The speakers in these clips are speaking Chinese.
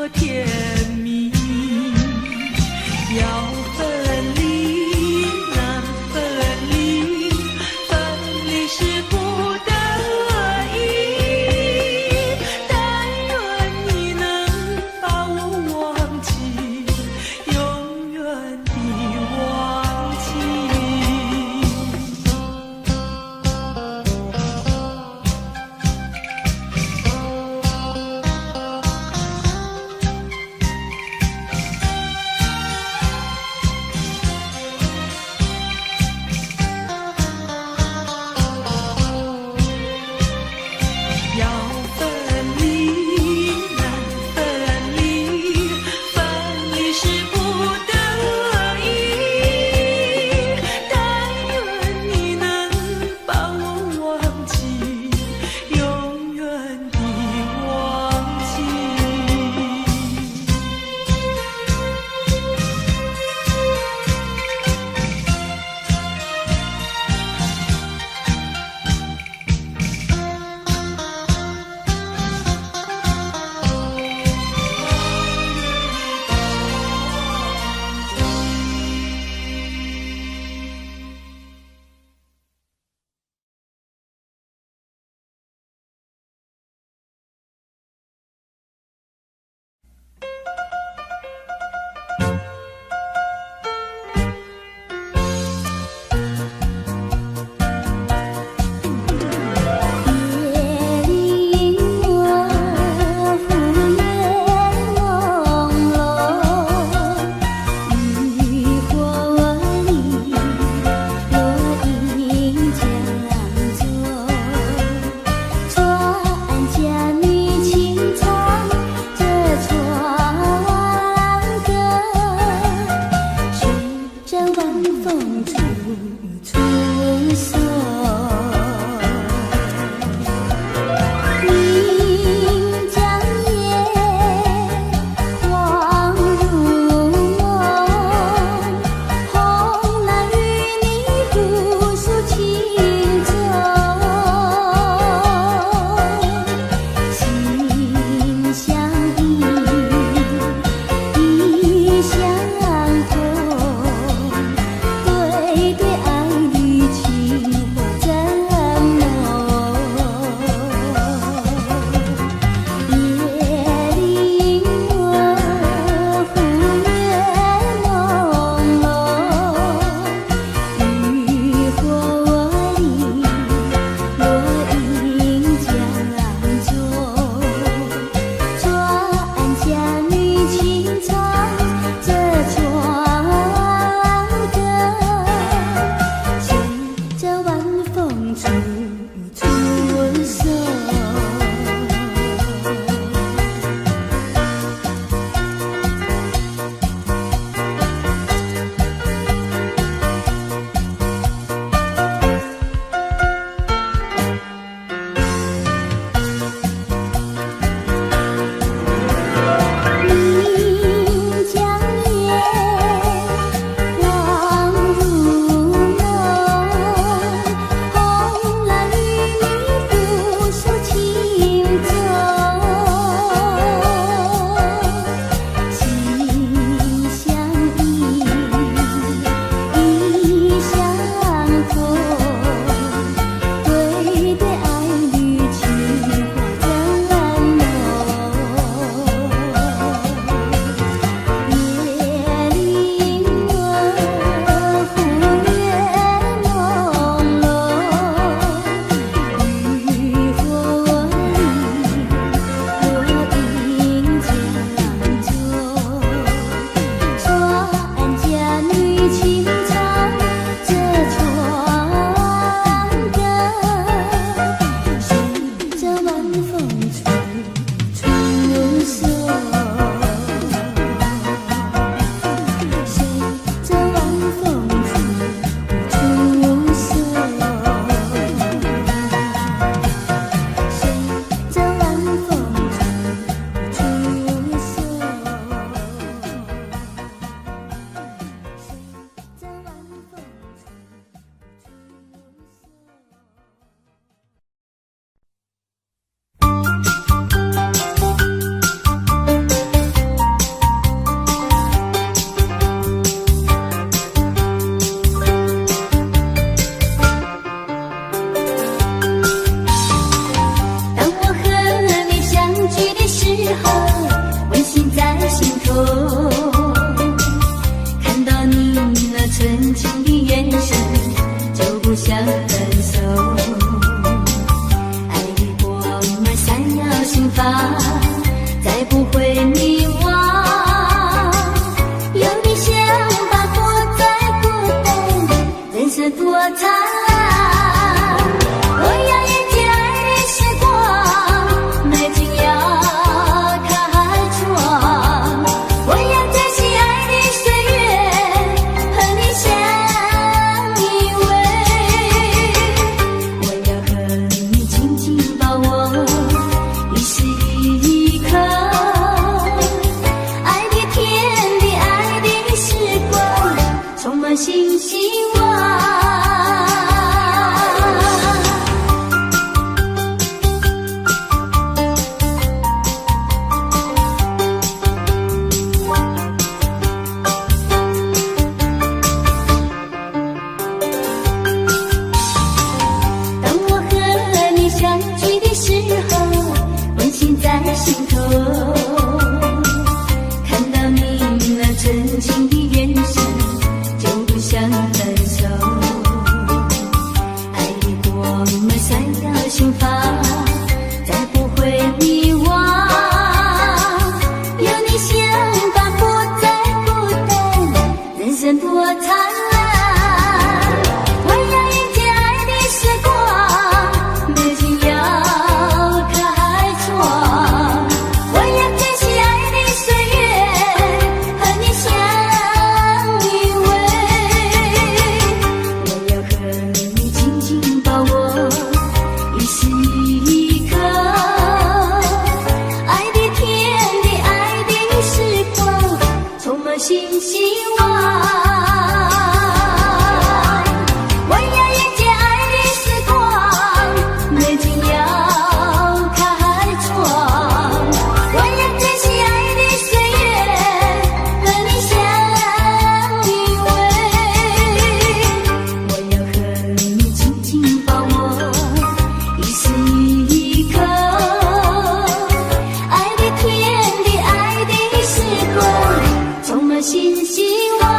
甜蜜。要分离，难分离，分离是不得已。但愿你能把我忘记，永远地忘记。新希望。我要迎接爱的时光，美景要开创。我要珍惜爱的岁月，和你相依偎。我要和你紧紧把握一丝一刻，爱的天地，爱的时空，充满新希望。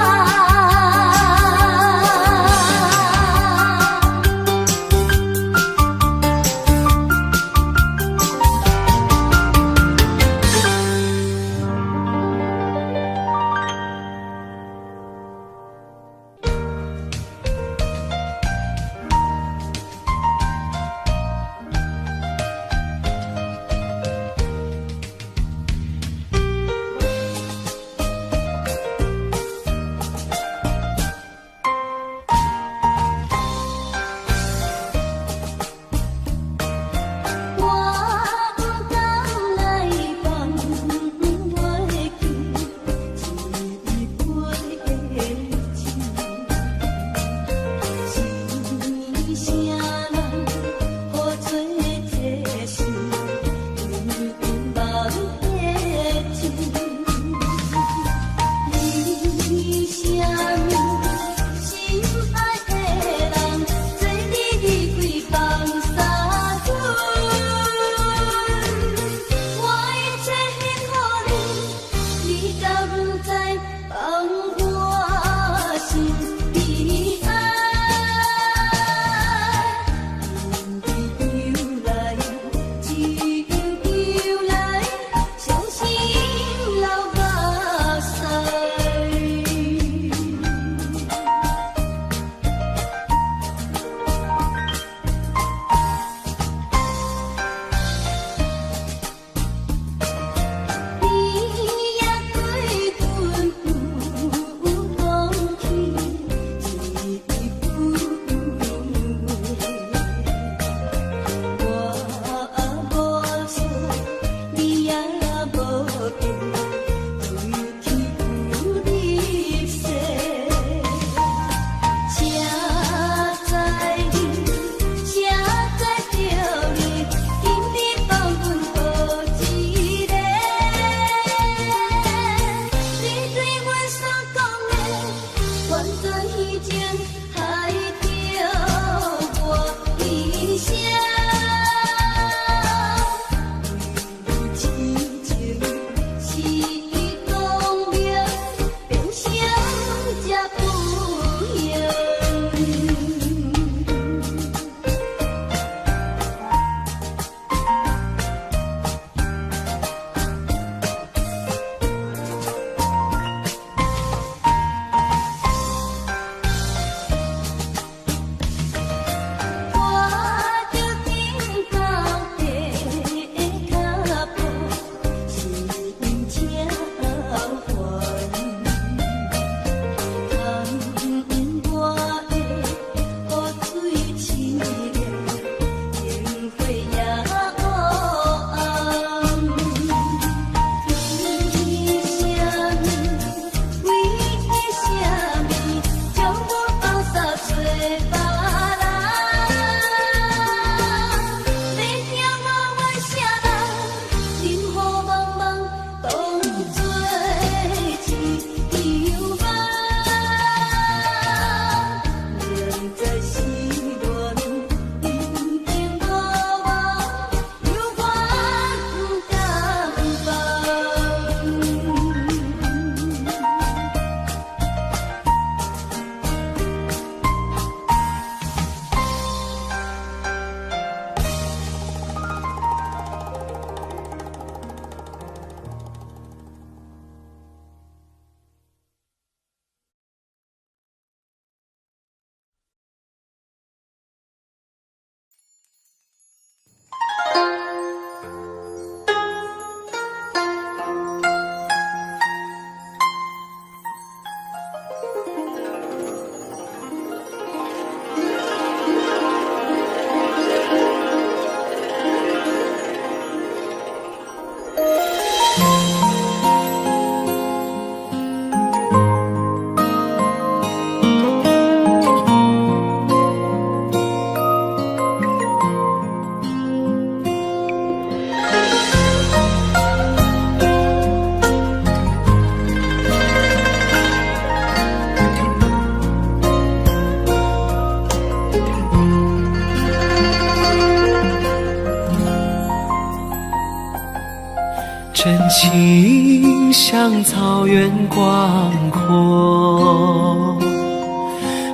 心像草原广阔，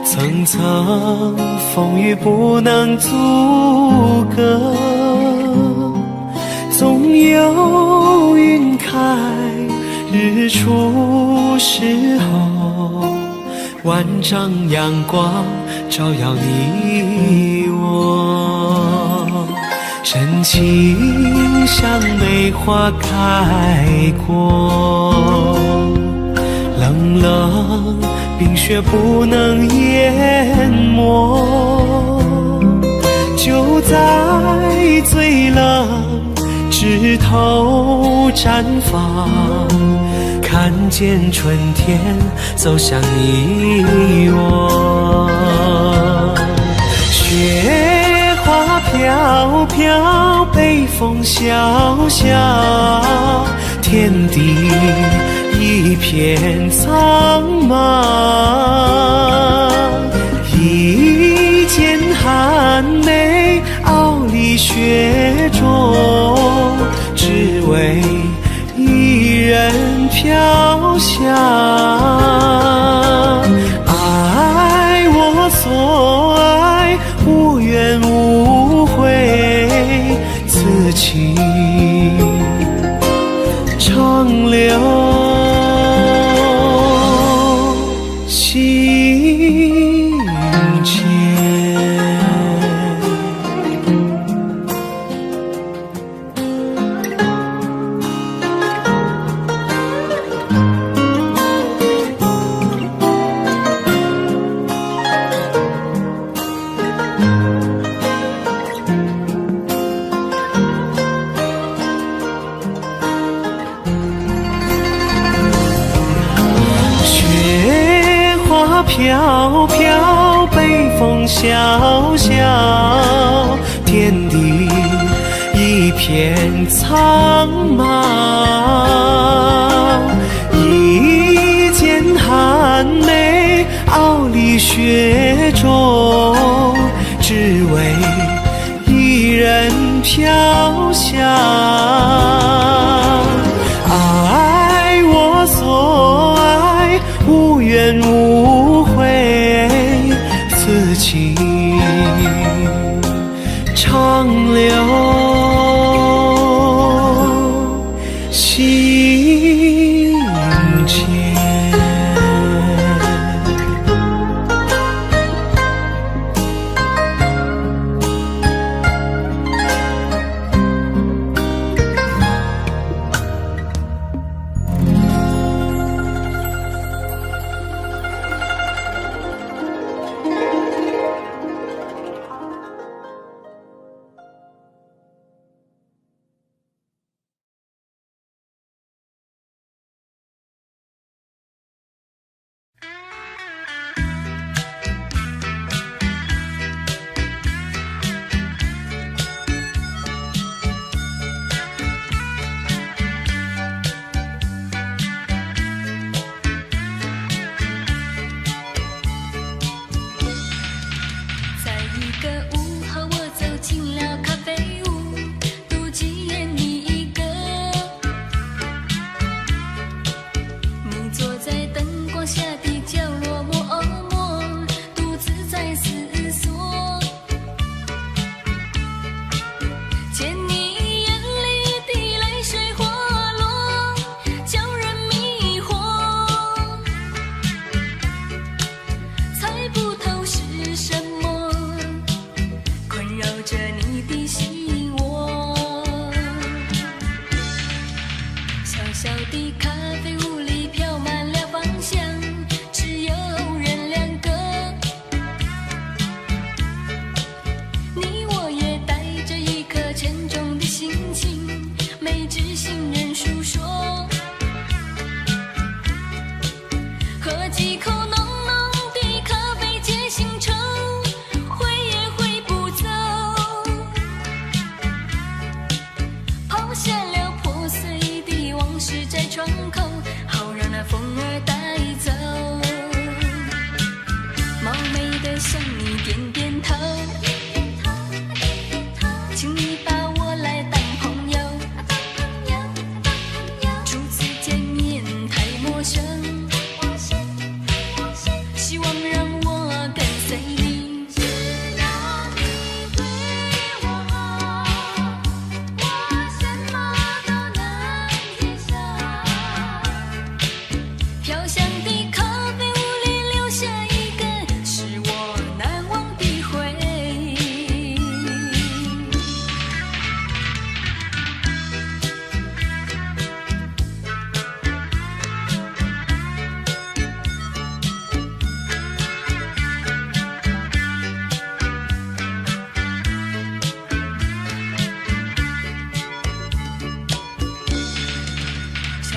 层层风雨不能阻隔，总有云开日出时候，万丈阳光照耀你我，深情像梅花开过，冷冷冰雪不能淹没，就在最冷枝头绽放，看见春天走向你我。雪花飘飘，北风萧萧，天地一片苍茫，一剪寒梅傲立雪中，只为一人飘香。爱我所爱，无怨无悔，此情长留心间。飘飘，北风萧萧，天地一片苍茫，一剪寒梅傲立雪中，只为一人飘香。爱我所爱，无怨无悔，此情长留心间。请你把我来当朋友，初次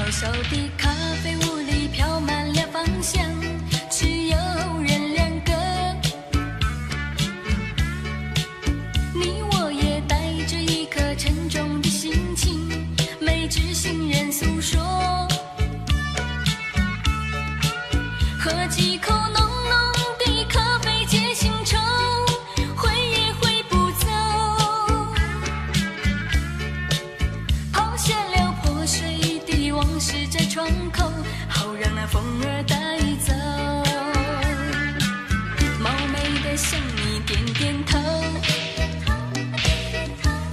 小小的咖啡屋里飘满了芳香，只有人两个。你我也带着一颗沉重的心情，没知心人诉说，喝几口浓浓的咖啡解心愁，挥也挥不走，抛下了破碎的往事在窗口，好让那风儿带走。冒昧的向你点点头，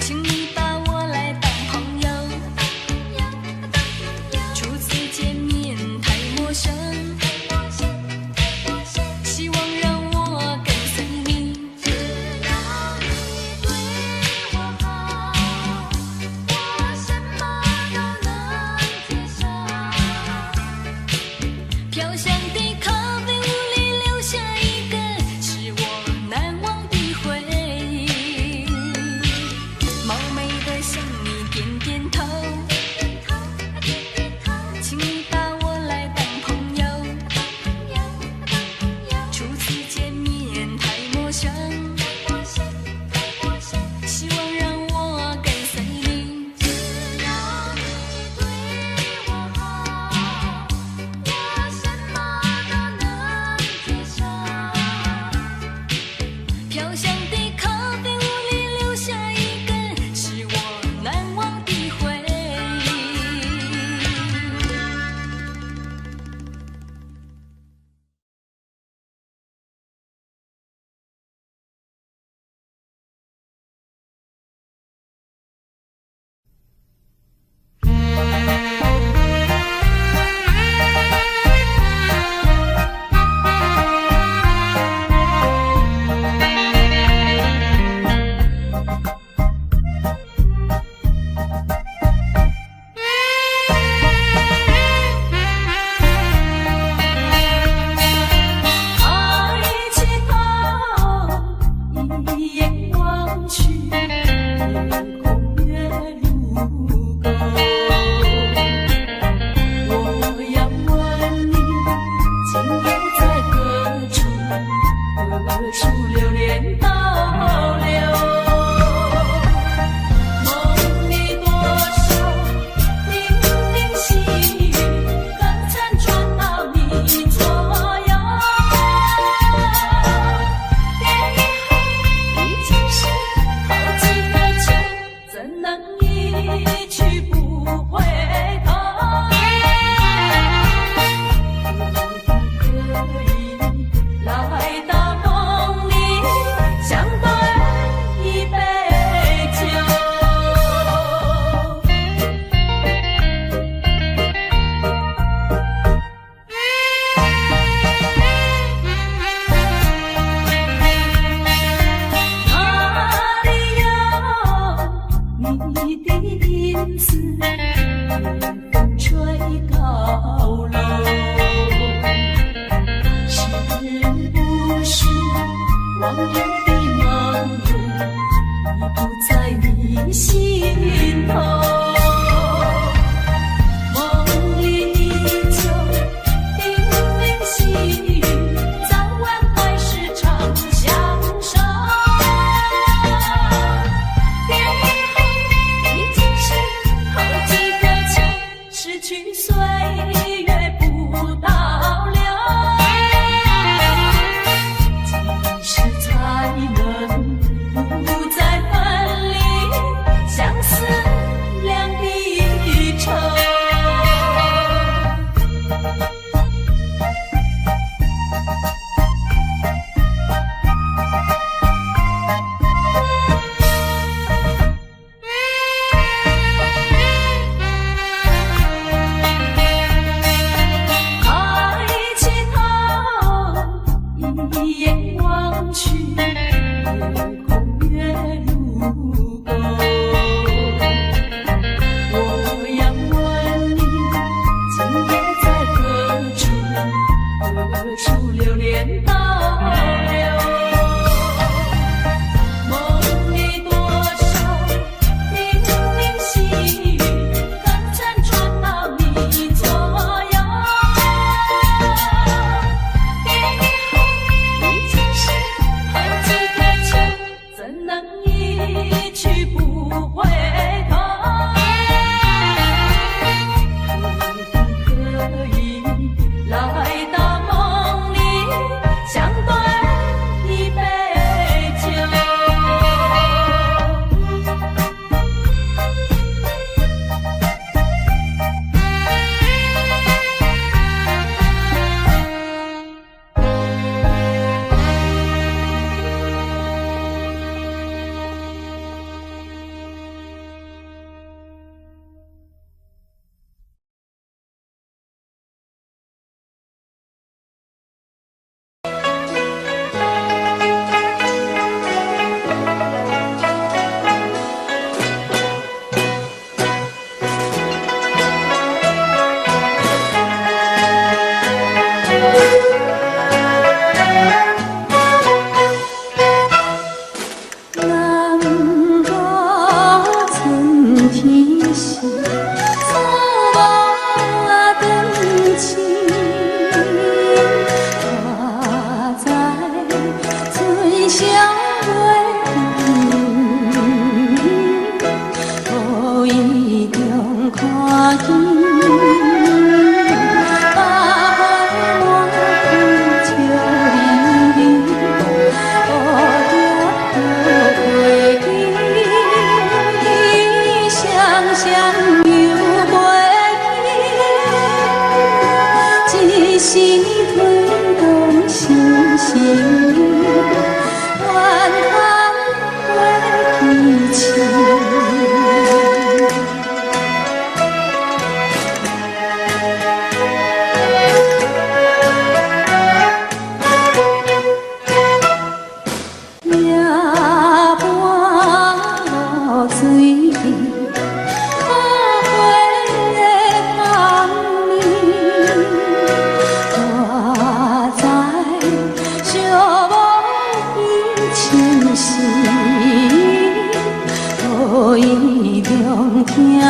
请你把我来当朋友，初次见面太陌生，希望让我跟随你，只要你对我好，我什么都能接受。飘香的咖啡屋里留下一个是我难忘的回忆，冒昧的向你点点头，请你把我来当朋友，初次见面太陌生，希望让我跟随你，只要你对我好，我什么都能接受。飘香的咖啡屋里留下一个是我难忘的回忆。抬起头，一眼望去，夜空月如钩。我要问你，今夜在何处？何处流连倒流？梦里多少零零细雨，刚才传到你左右。已经是好几个秋，怎能一去不回头？可以来到梦里，相对一杯酒。哪里有你的影子，夜风吹高楼，是不是往日的梦魇已不在你心头？梦里依旧零零细雨，早晚还是常相守。已经是好几个秋，失去岁月不倒流，几时才能不再分离，相思两地愁？是推动心声，怨叹过去情。夜半露水边，可悲的梦暝。我知寂寞已侵蚀，无意中听见。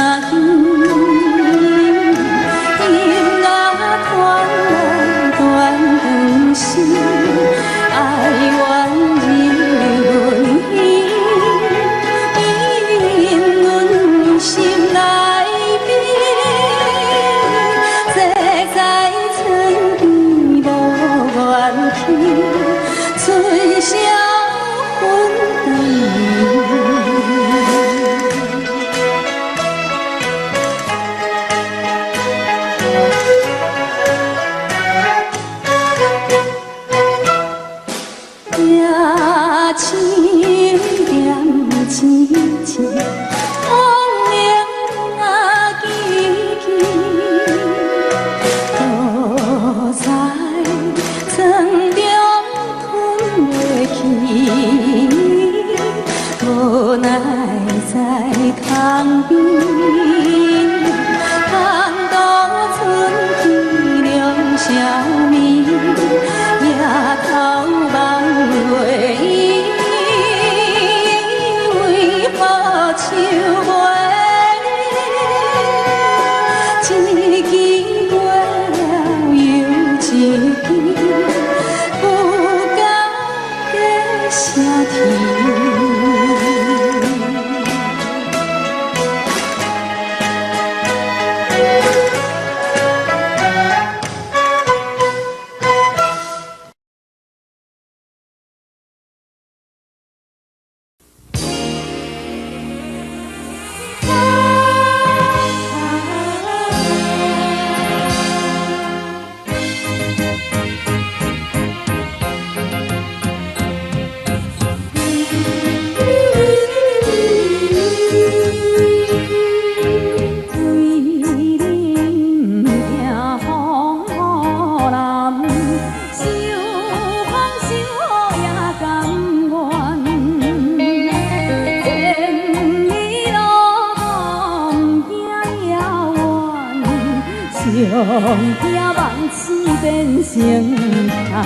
上惊梦醒变成虫，啊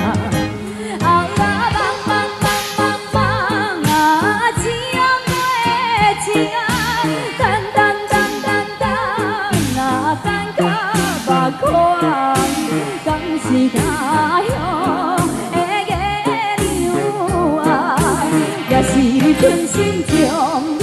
梦梦梦梦梦啊，情对情啊，等等等等等啊，等到目眶，敢是他乡的月亮啊，也是真心将阮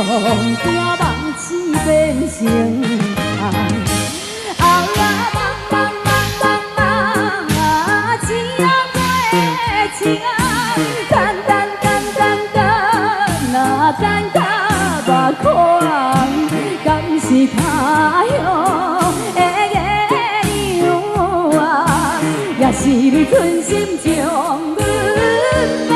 上惊梦醒变成虫，啊梦梦梦梦啊，情对情啊，等等等等等啊，等到目眶，敢是他乡的月亮啊，也是你存心将阮放。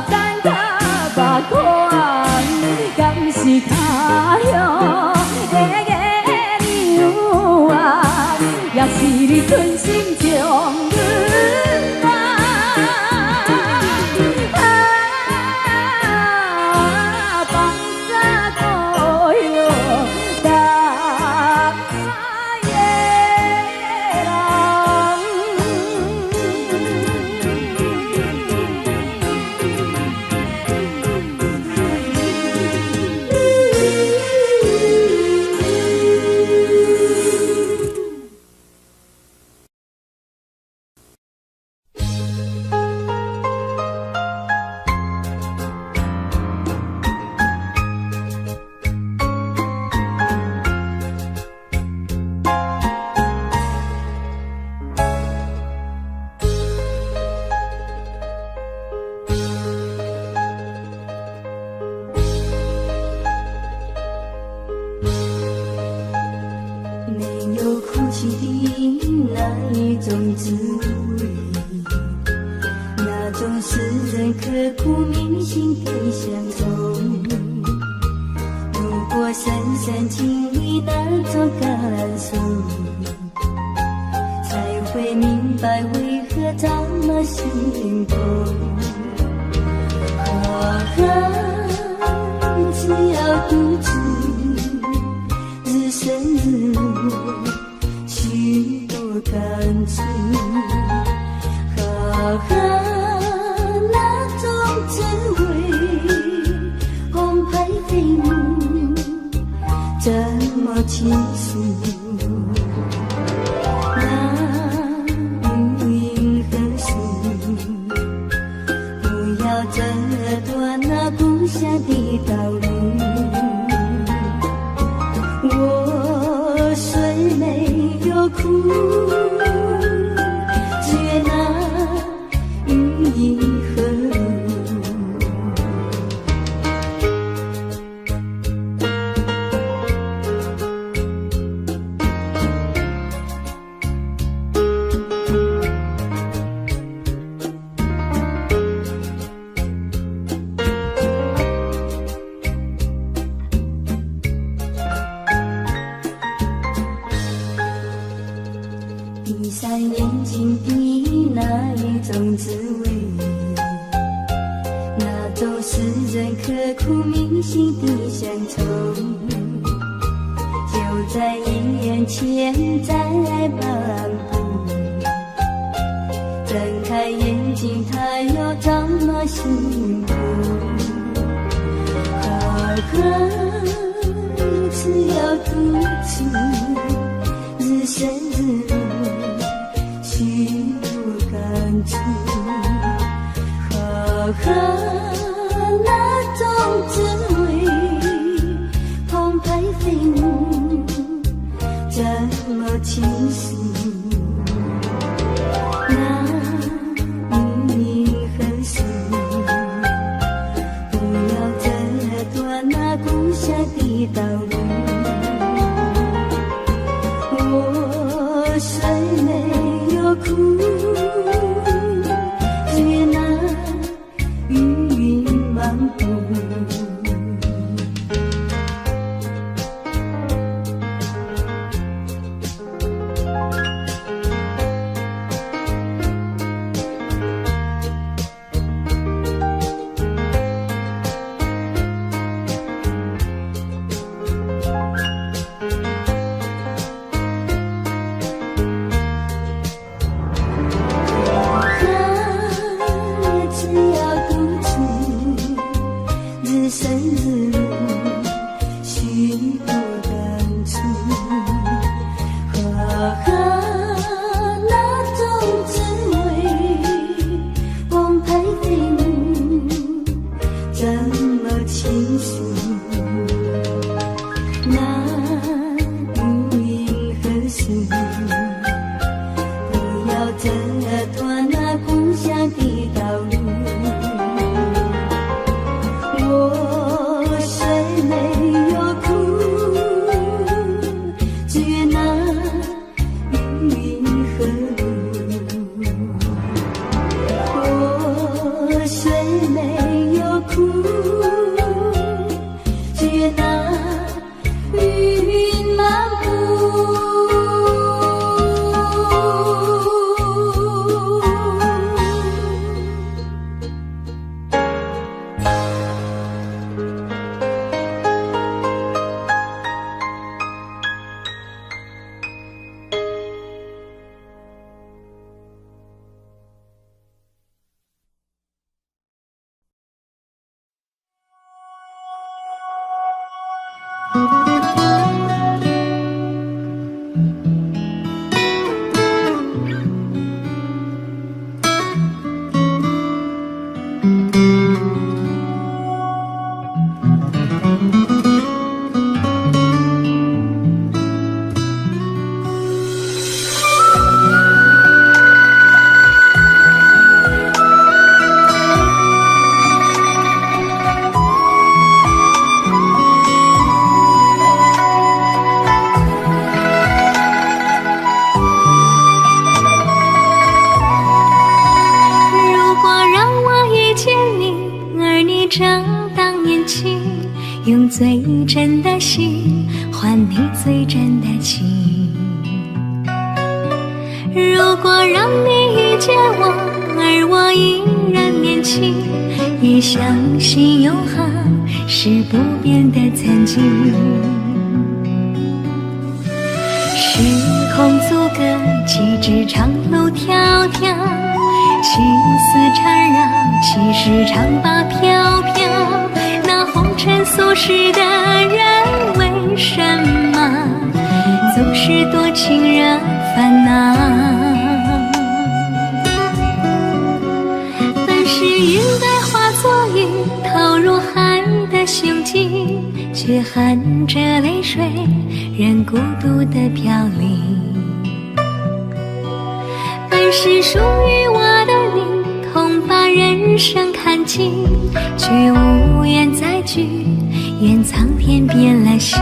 等到目眶，敢是他。我深深经历那种感受，才会明白为何这么心痛。只要独自日升日落，许多感触。那种滋味，澎湃飞舞，这么清楚。那云云何处？不要折断那故乡的道路。我虽没有哭，只愿那云银河路。闭上眼睛的那一种滋味，那种使人刻骨铭心的乡愁，就在眼前在漫步。睁开眼睛，它又这么幸福。只要独自日升日落，许多感触。那种滋味，澎湃飞舞，这么清晰。那云银何处？不要折断那故乡的道路。我虽没有哭，只愿那云云漫步。生日许多感触，那种滋味，澎湃飞舞，这么清楚。那云银何处？不要折断那故乡的道路。我虽没有哭，只愿那云银河路。我虽没有哭，只愿那云云漫步。用最真的心换你最真的情。如果让你遇见我，而我依然年轻，也相信永恒是不变的曾经。时空阻隔，几枝长路迢迢，情丝缠绕，其实长发飘飘。那红尘俗世的人，为什么总是多情惹烦恼？本是应该化作云，投入海的胸襟，却含着泪水，任孤独的飘零。本是属于我的你，恐把人生看尽，却无缘再聚，愿苍天变了心。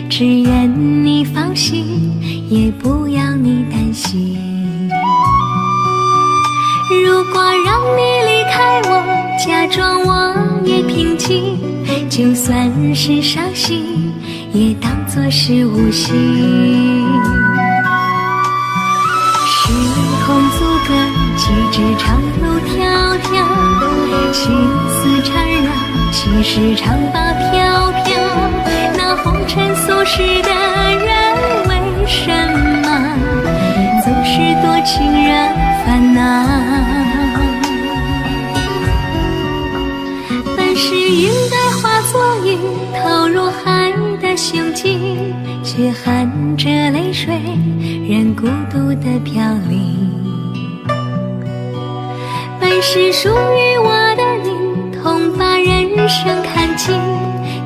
只愿你放心，也不要你担心。如果让你离开我，假装我也平静，就算是伤心，也当作是无心。时空阻隔，几枝长路迢迢，情丝缠绕，其实长发飘飘。那红尘俗世的人，为什么总是多情惹烦恼？本是应该化作云，投入海的胸襟，却含着泪水，任孤独的飘零。本是属于我的你，痛把人生看尽，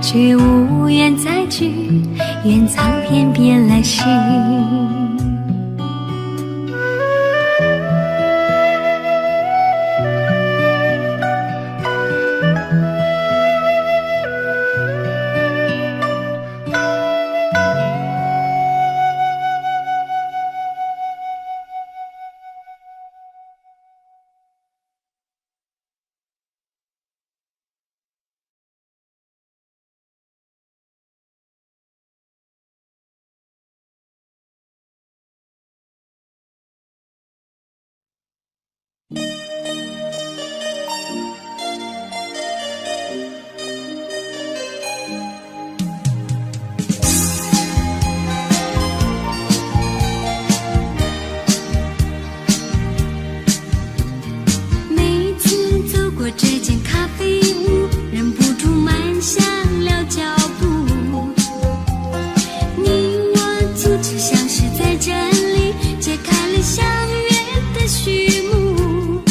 却无缘再聚，愿苍天变了心。像是在这里揭开了相约的序幕。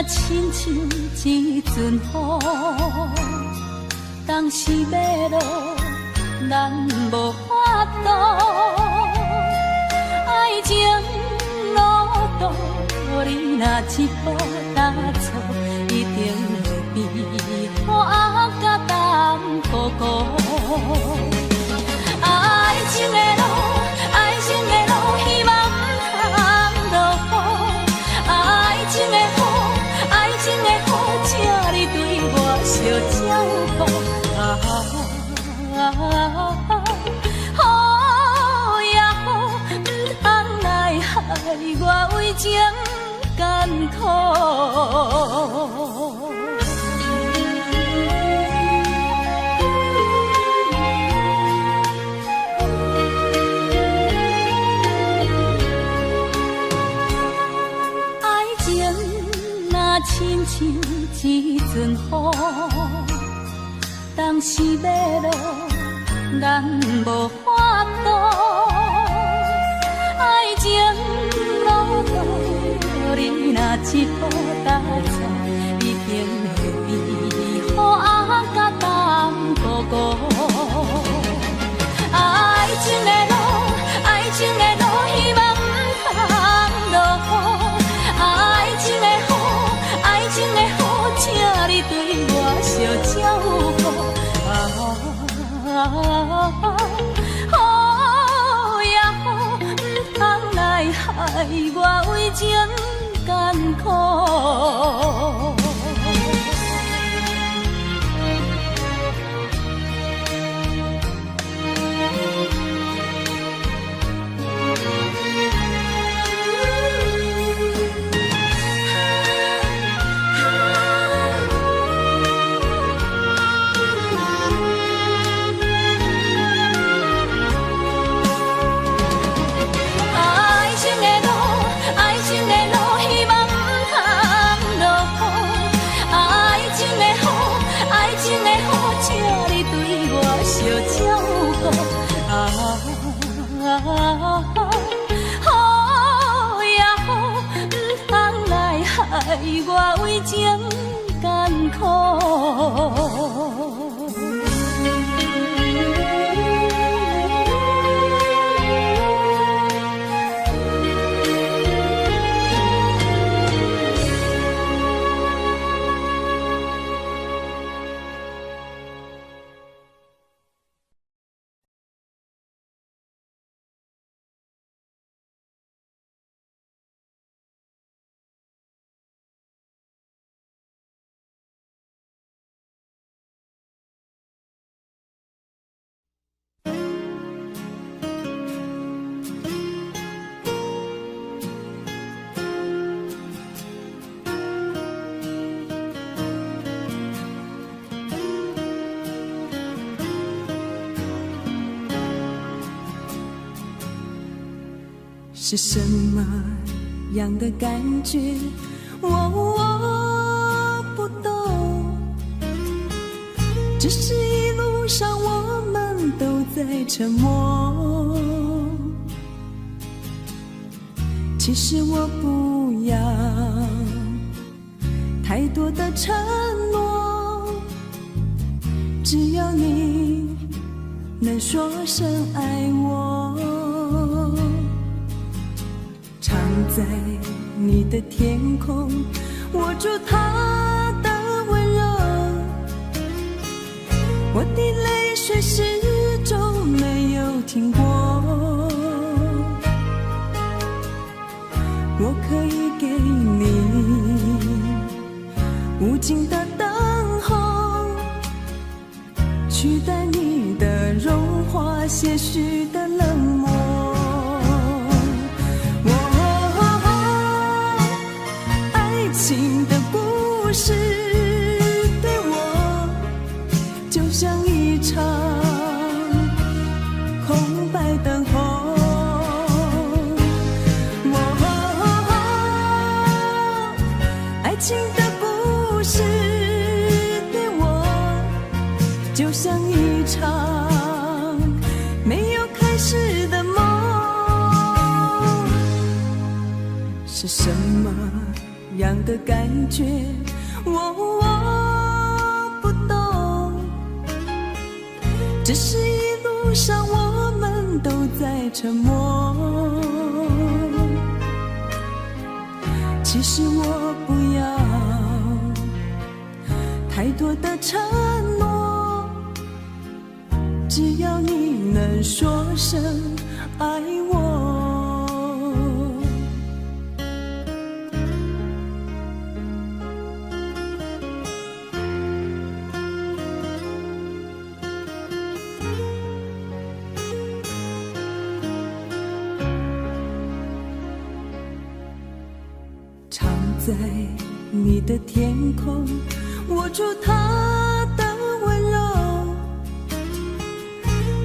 亲像一阵风，当时要落，人无法度。爱情路途，你若一步踏错，一定会比雨甲冬孤孤。爱情的路，爱情的路，希望不通落雨。爱情的雨。爱情的雨，请你对我小照顾。雨也雨，不通来害我为情艰苦。亲像一阵风，当时要落，人无法度。爱情路途，你若一步踏错，一定会比雨甲冬孤孤。爱情的路，爱情的路，希望不通落雨。爱情的雨。爱情的雨，请你对我小照顾。雨也雨，不通来害我为情艰苦。害我为情艰苦。是什么样的感觉？我不懂，只是一路上我们都在沉默。其实我不要太多的承诺，只要你能说声爱我。藏在你的天空，握住它的温柔。我的泪水始终没有停过，我可以给你无尽的等候，取代你的融化，些许的冷漠。爱情的故事对我就像一场空白等候。爱情的故事对我就像一场没有开始的梦。是什么样的感觉？我不懂，只是一路上我们都在沉默。其实我不要太多的承诺，只要你能说声爱我。常在你的天空，握住它的温柔。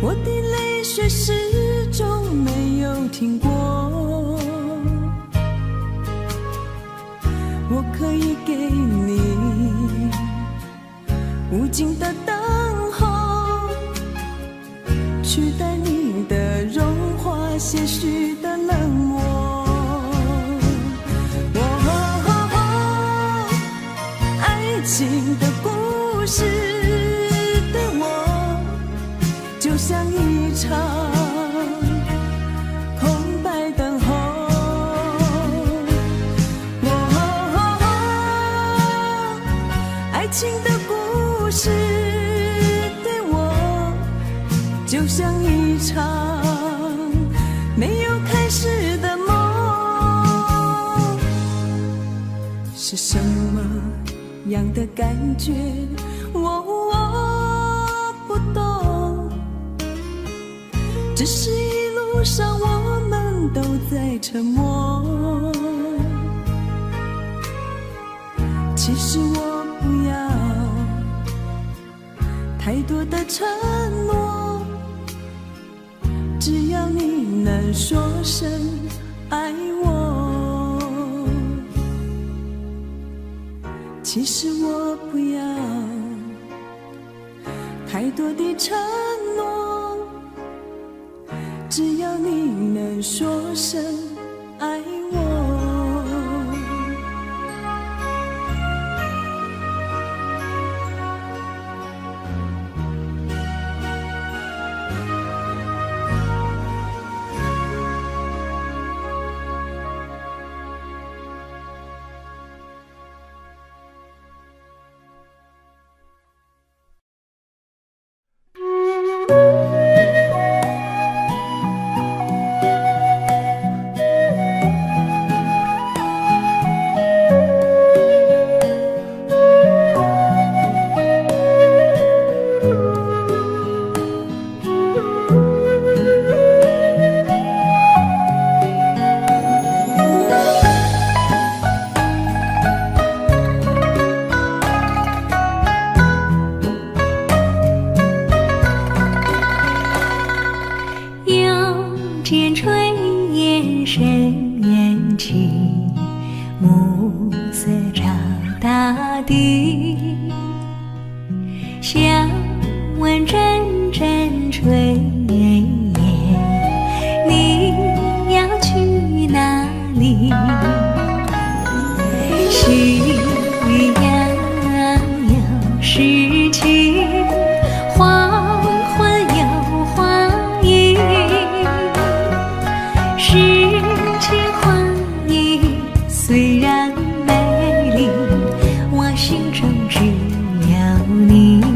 我的泪水始终没有停过，我可以给你无尽的等候，取代你的融化，些许的冷漠。爱情的故事对我就像一场空白等候。爱情的故事对我就像一场没有开始的梦。是什么样的感觉？我不懂，只是一路上我们都在沉默。其实我不要太多的承诺，只要你能说声爱我。其实我不要太多的承诺，只要你能说声爱我。世间花影随虽然美丽，我心中只有你。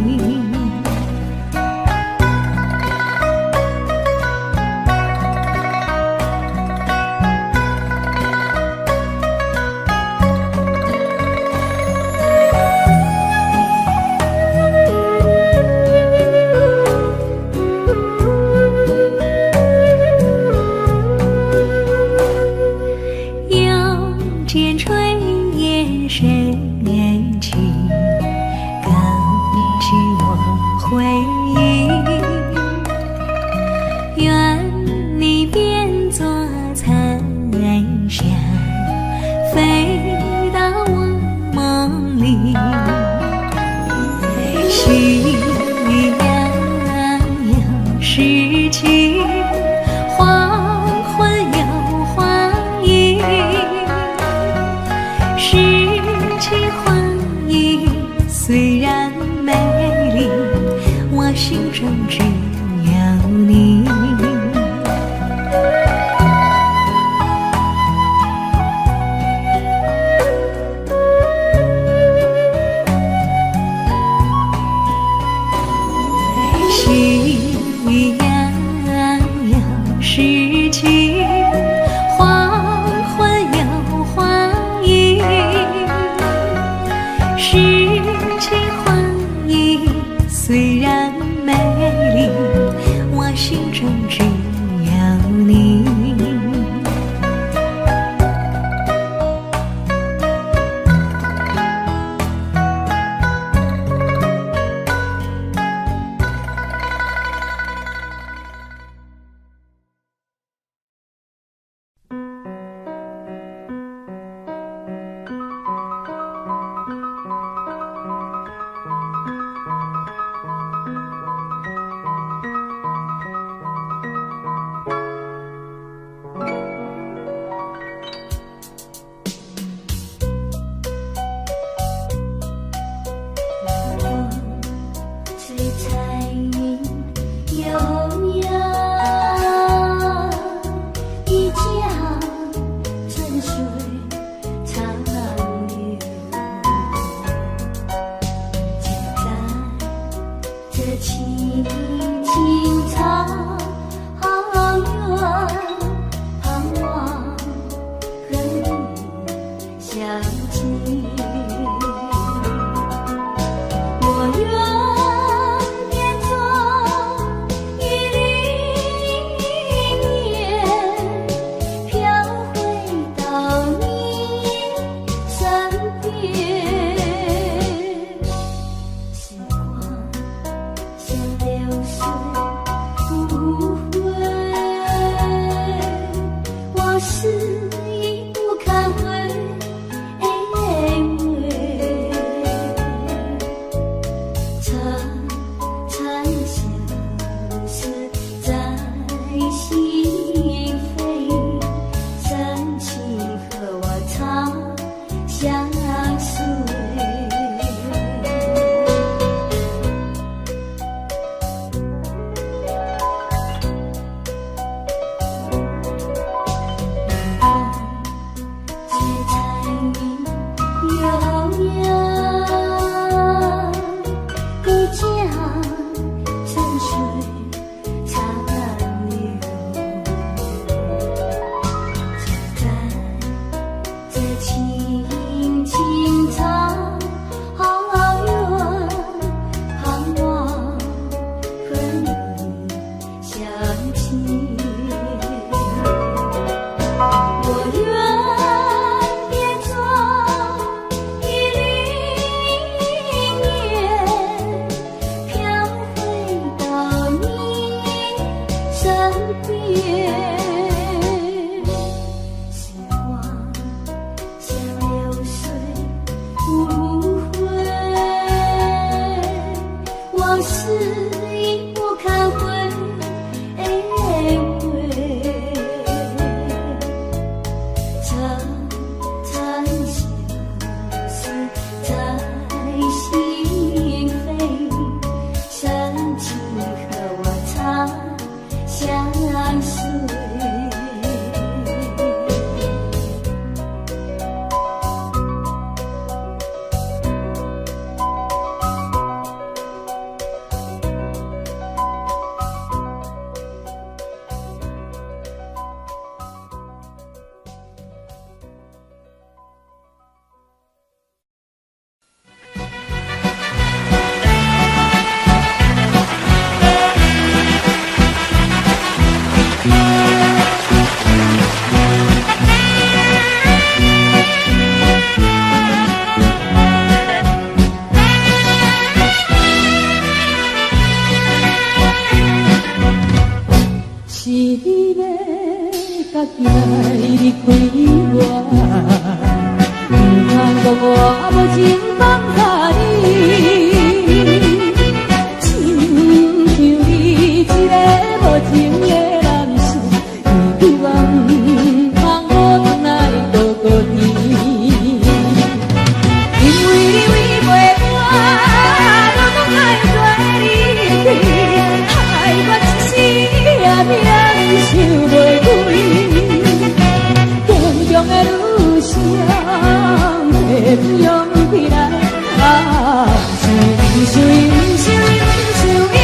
我无情放下你，亲像你一个无情的男士，希望放我回来过过年。因为你违背我，我拢爱做你去，害我一时也命想袂开。坚强的女性，会不用起来，想想想想你，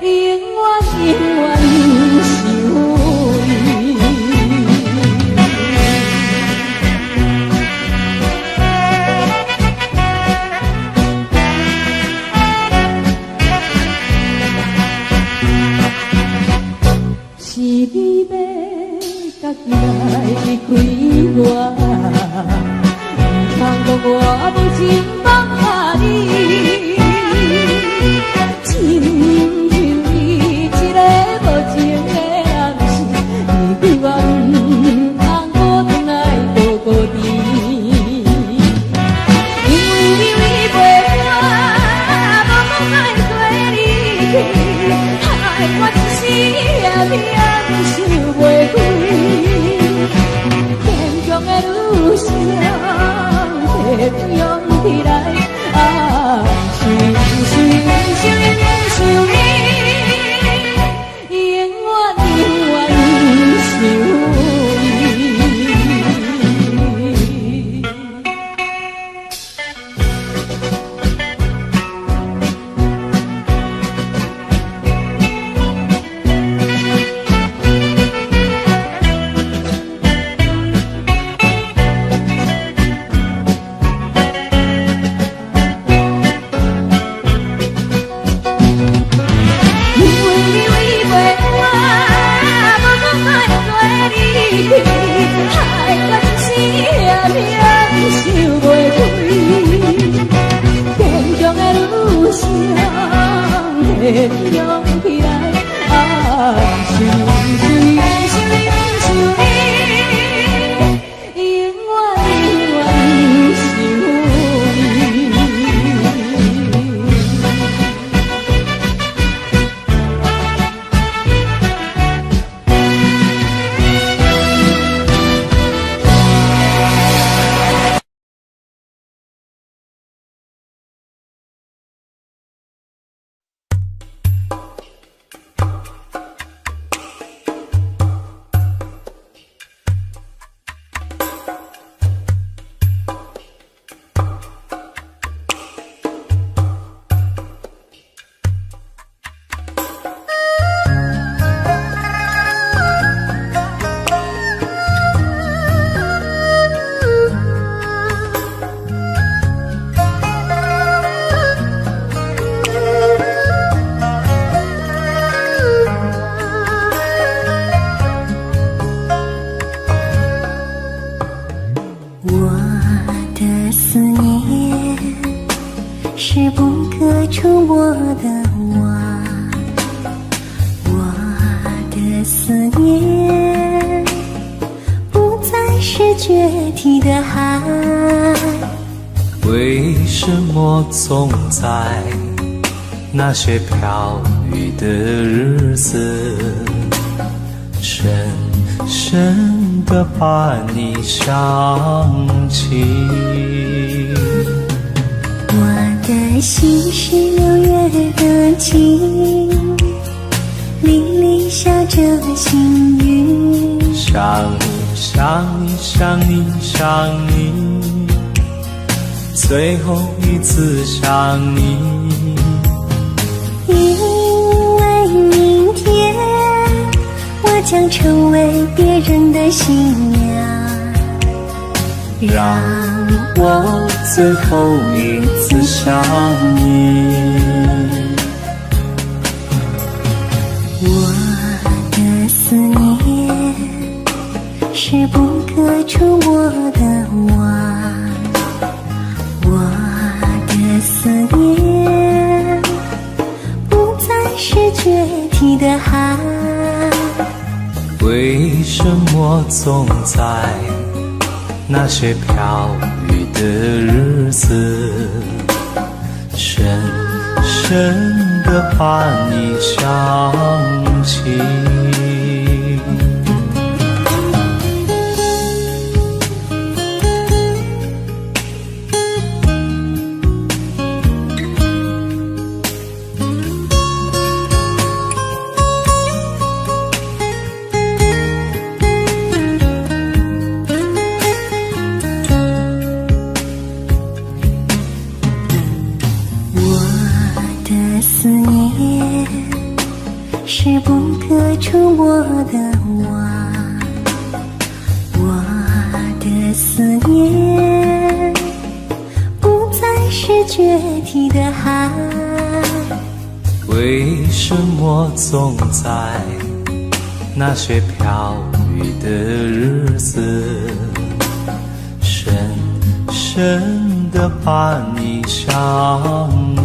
永远永远想你。是你要家己来离开我，唔通讲我无情放下你，亲像你一个无情的男士，希望唔通我回来过过年。因为你违背我，我拢爱做你去，害我一时也命想袂开。坚强的女性，会不用起来，想想想想你，永远永远想你。总在那些飘雨的日子，深深地把你想起。我的心是6月的晴，沥沥下着细雨。想你想你想你想你，最后一次想你。因为明天我将成为别人的新娘，让我最后一次想你。我的思念是不可触摸的网，我的思念不再是决堤的海。为什么总在那些飘雨的日子，深深地把你想起。是不可触摸的网，我的思念不再是决堤的海。为什么总在那些飘雨的日子，深深地把你想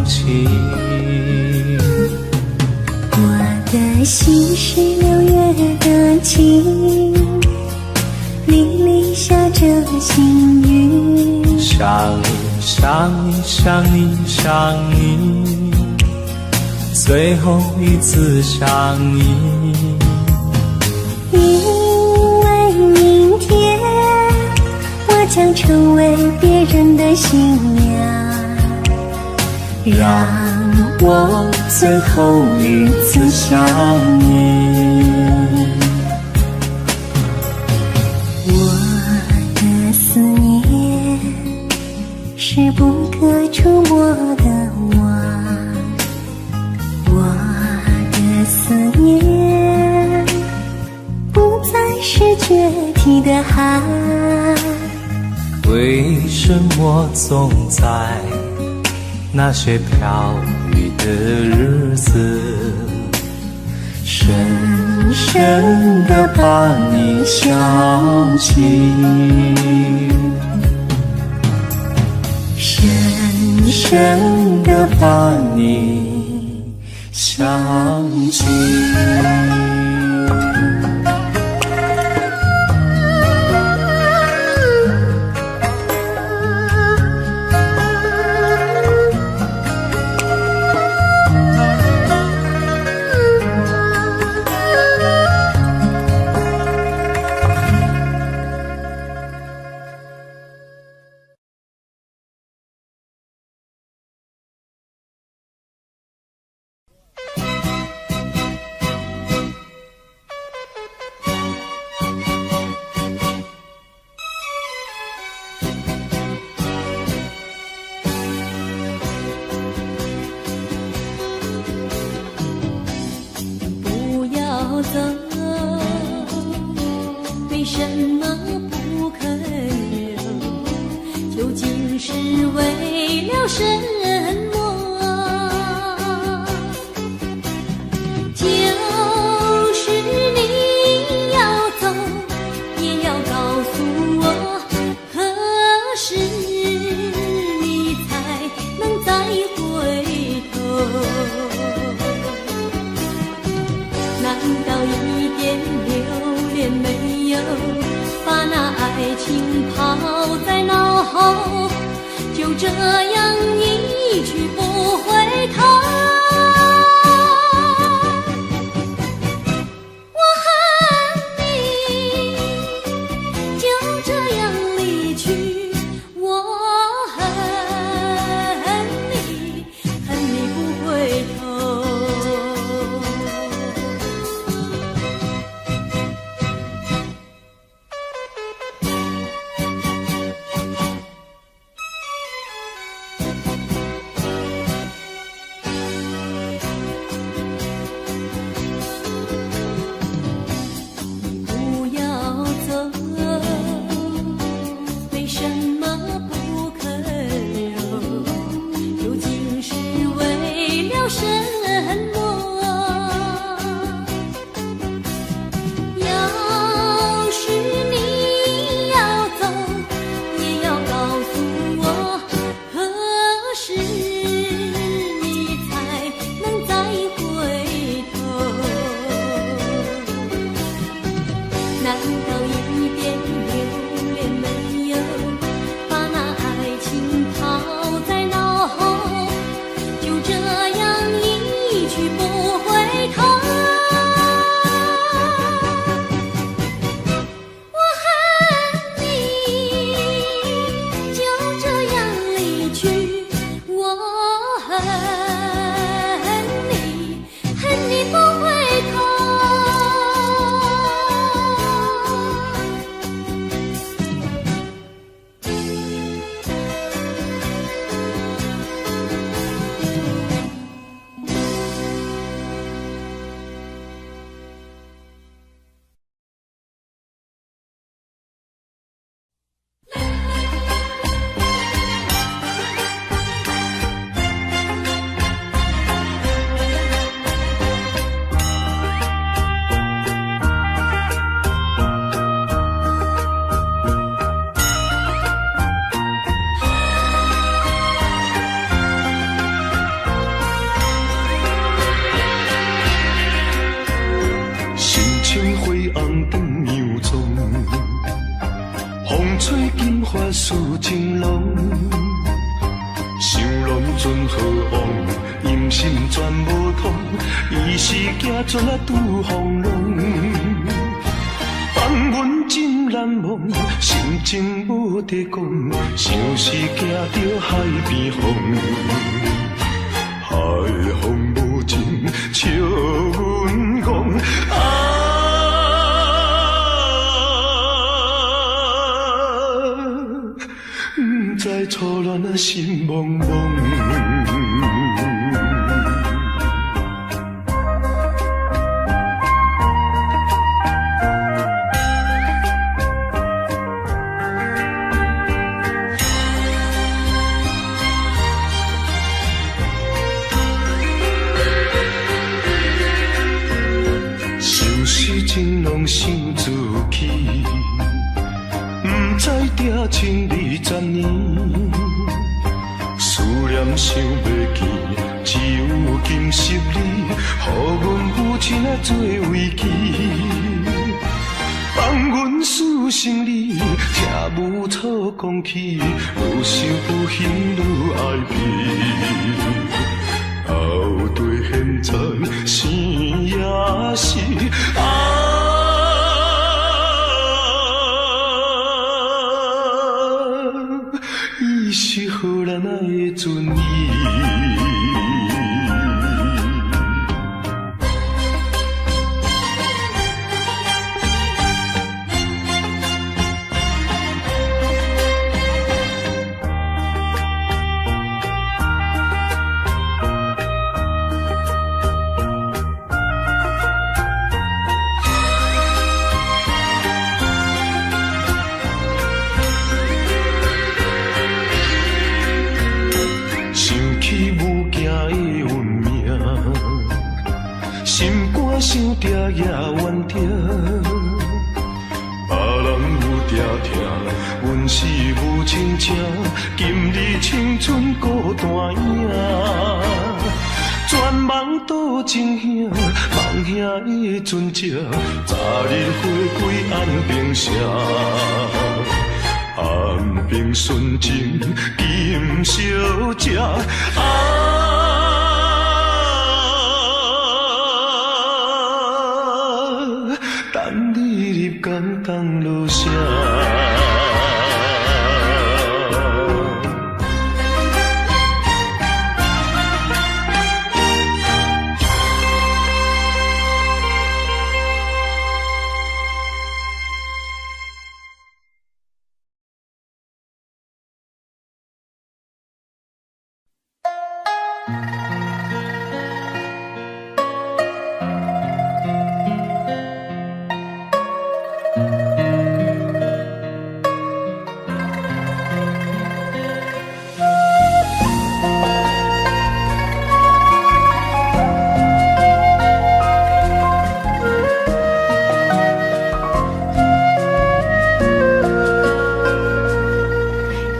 起？我的心是6月的晴，沥沥下着星云。想你想你想你想你，最后一次想你。因为明天我将成为别人的新娘，让我最后一次想你。我的思念是不可触摸的网，我的思念不再是决堤的海。为什么总在那些飘雨的日子，深深地把你想起，深深地把你想起。为什么不肯留？究竟是为了什么？就是你要走，也要告诉我，何时你才能再回头？难道一点留恋没有，把那爱情抛在脑后，就这样一去不回头？我恨你就这样离去，我恨你，恨你不回头。难道一点留恋没有，事情浓，想拢准好往，阴心全无通，伊是行船啊拄风浪，放阮真难忘，心情无得讲，像是行到海边风，海风无情笑阮讲不知初恋啊心茫茫。情拢想自己，不知定情20年，思念想袂见，只有今昔你，予阮父亲啊做危机，放阮思心里，听无错讲起，愈想愈恨愈爱悲。后对现在生也是伊是荷兰的尊意。想定也怨定，别人有定听，阮是无亲情，今日青春孤单影，全梦倒情兄，梦兄的船只，早日回归安平城，安平纯情今小姐。等你入港当落声。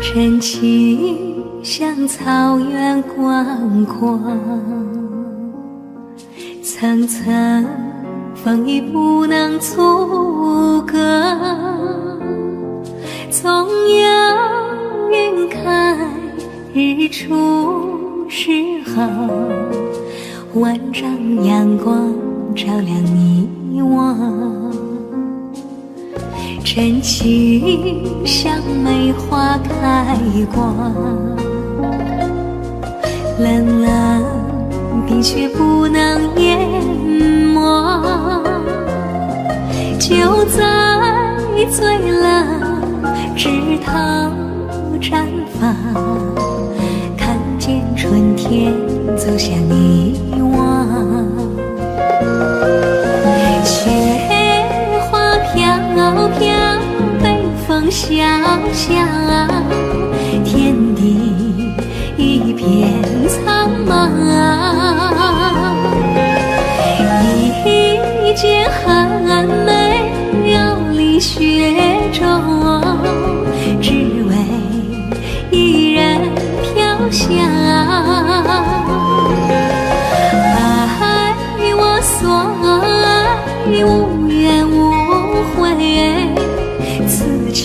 真情像草原广阔，层层风雨不能阻隔。总有云开日出时候，万丈阳光照亮你我。真情像梅花开过，冷冷冰雪不能淹没。就在最冷枝头绽放，看见春天走向你我。雪花飘飘，北风萧萧，天地一片苍茫。一剪寒梅摇离雪中，只为一人飘香。爱我所爱，无怨无悔，此情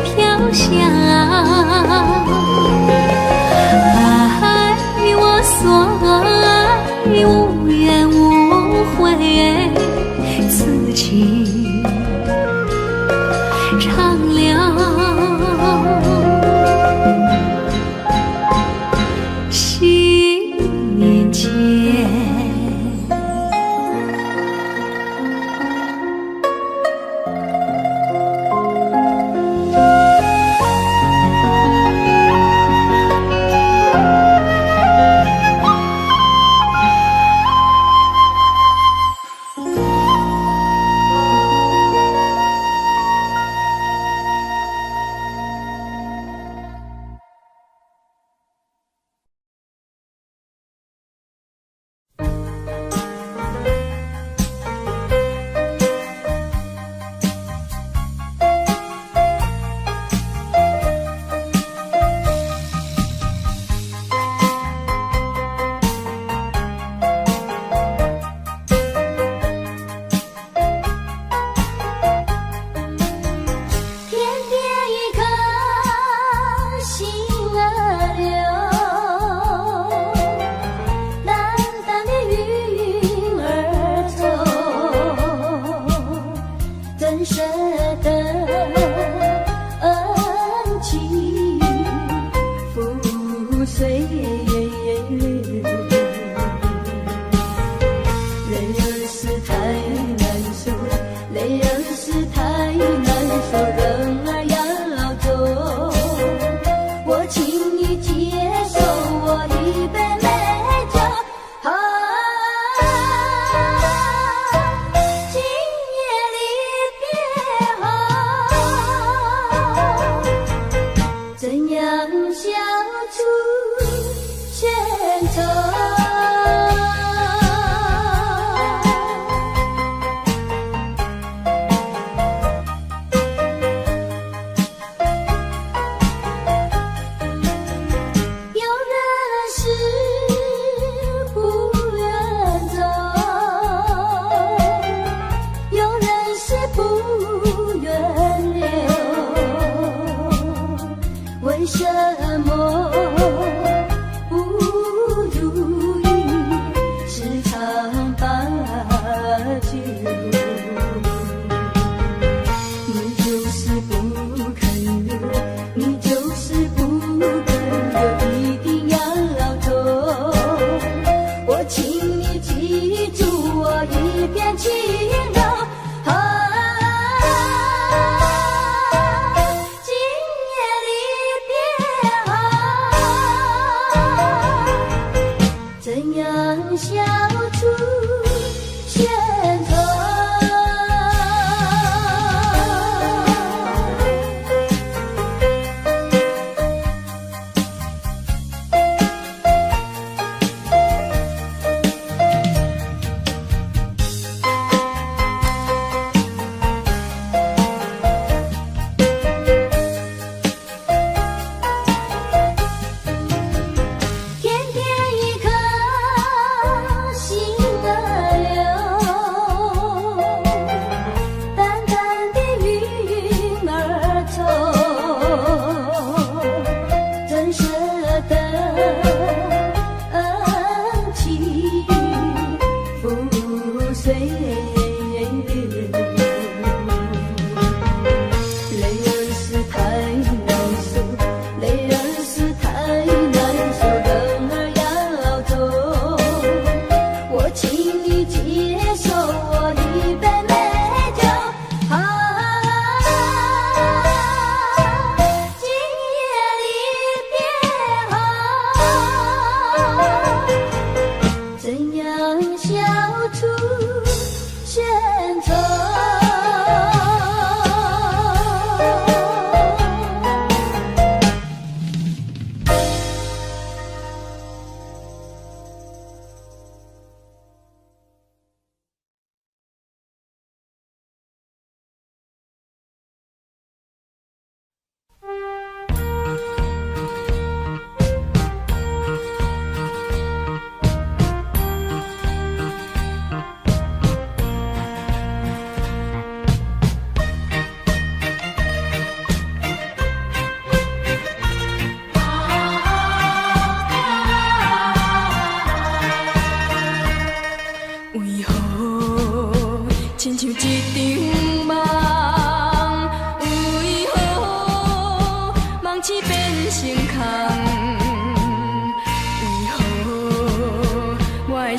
飘香。爱我所爱，无怨无悔，此情长留心间。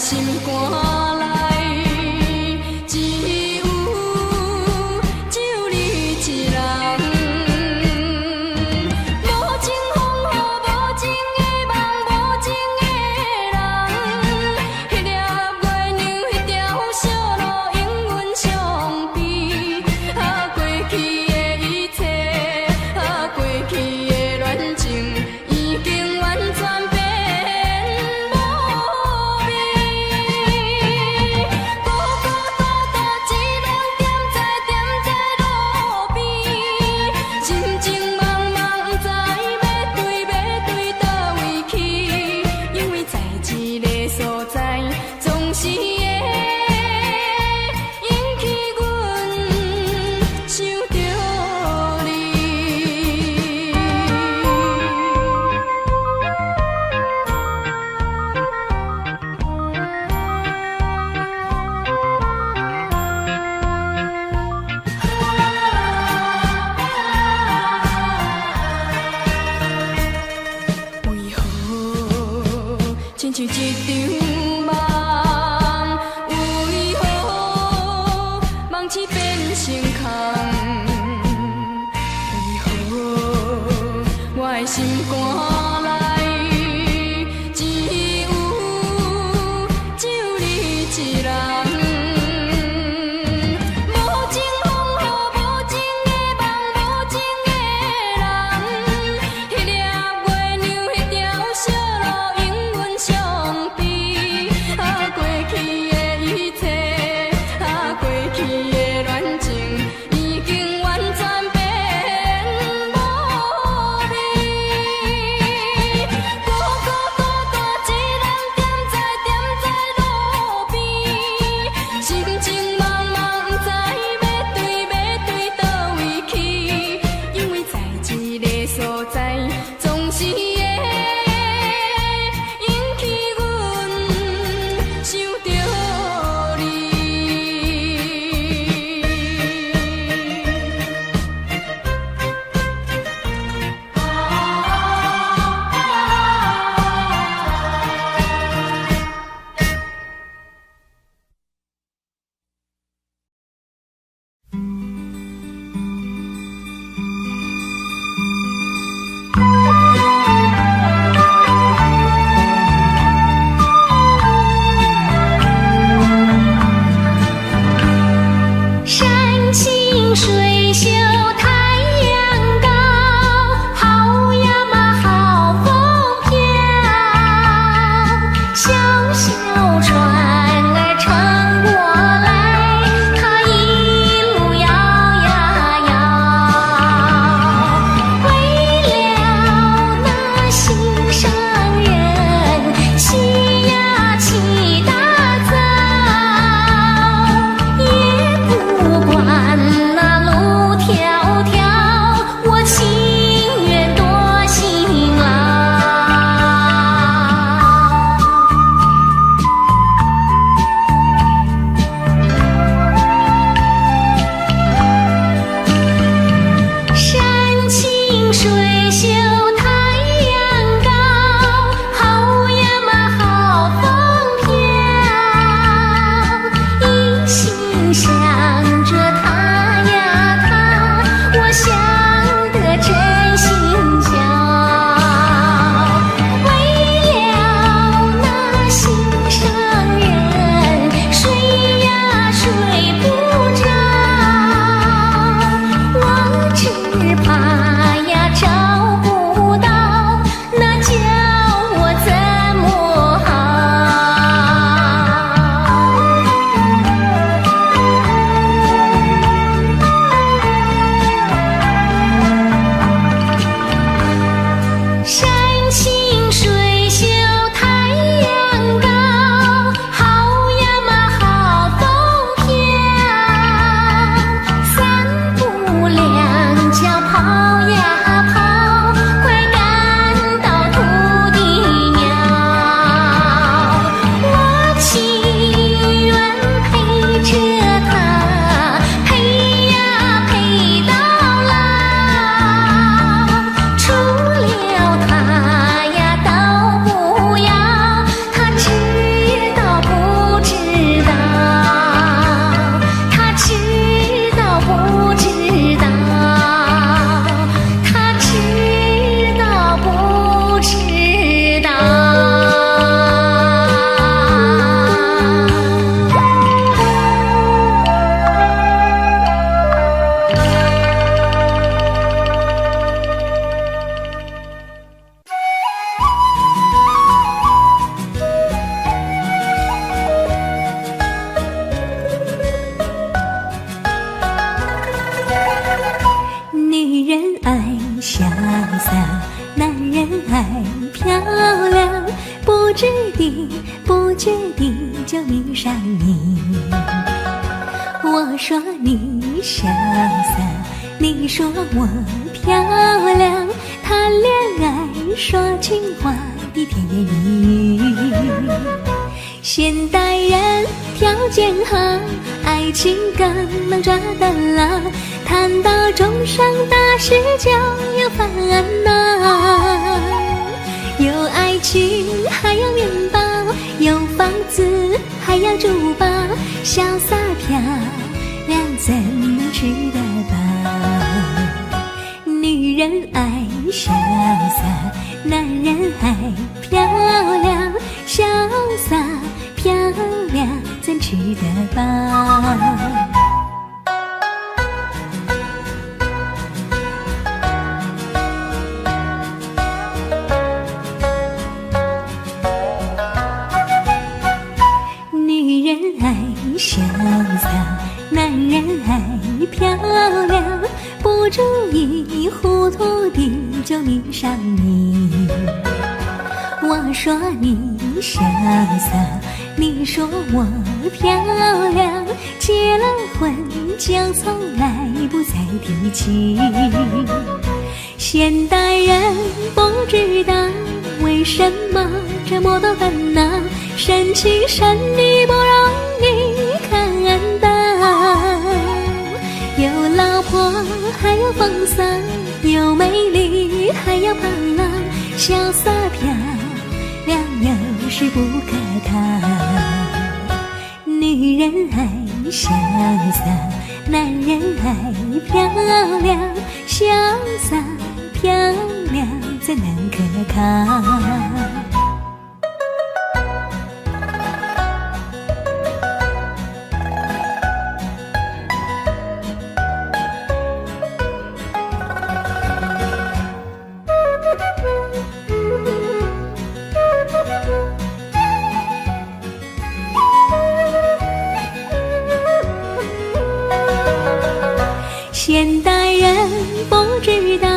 心肝内只有你一人。无情风雨，无情的梦，无情的人。迄粒月亮，迄条小路，永远相陪。啊，过去的一切，啊，过去的恋情，已经完全变无味。孤孤单单一人踮在路边，心情茫茫，不知要对倒位去，因为在一个所在，总是会引起阮想着你。为何亲像一场梦？为何梦醒变成空？为何我的心肝内只有你一人？无情风雨，无情的梦，无情的人。迄粒月亮，迄条小路，永远相陪。啊，过去的一切，啊，过去的恋情，已经完全变无味。孤孤单单一人踮在路边，心情茫茫，不知要对倒位去，因为在一个所在，总是会引起阮想着你。山清水秀太阳高，好呀嘛好风飘。小小船儿撑过来，它一路摇呀摇。为了那心上人，起呀起大早，也不管那路迢迢，我情愿多辛劳。山清水秀太阳高，好呀嘛好风飘。一心想着他呀他，我想得真心焦。为了那心上人，睡呀睡不着，我只怕呀找不潇洒，男人爱漂亮，不知地不觉地就迷上你。我说你潇洒，你说我漂亮，谈恋爱说情话的甜言蜜语。现代人条件好，爱情更能抓得牢，谈到终生大事就有烦恼。有爱情还有面包，有房子还有珠宝，潇洒漂亮怎能吃得饱？女人爱潇洒，男人爱漂亮，潇洒漂亮怎吃得饱？女人爱潇洒，男人爱漂亮，不注意糊涂地就迷上你。我说你潇洒，你说我漂亮，结了婚就从来不再提起。现代人不知道为什么这么多烦恼，深情深意不容易看到。有老婆还有风骚，有美丽还有胖老，潇洒漂亮有时不可靠。女人爱潇洒，男人爱漂亮，潇洒漂亮怎能可靠？现代人不知道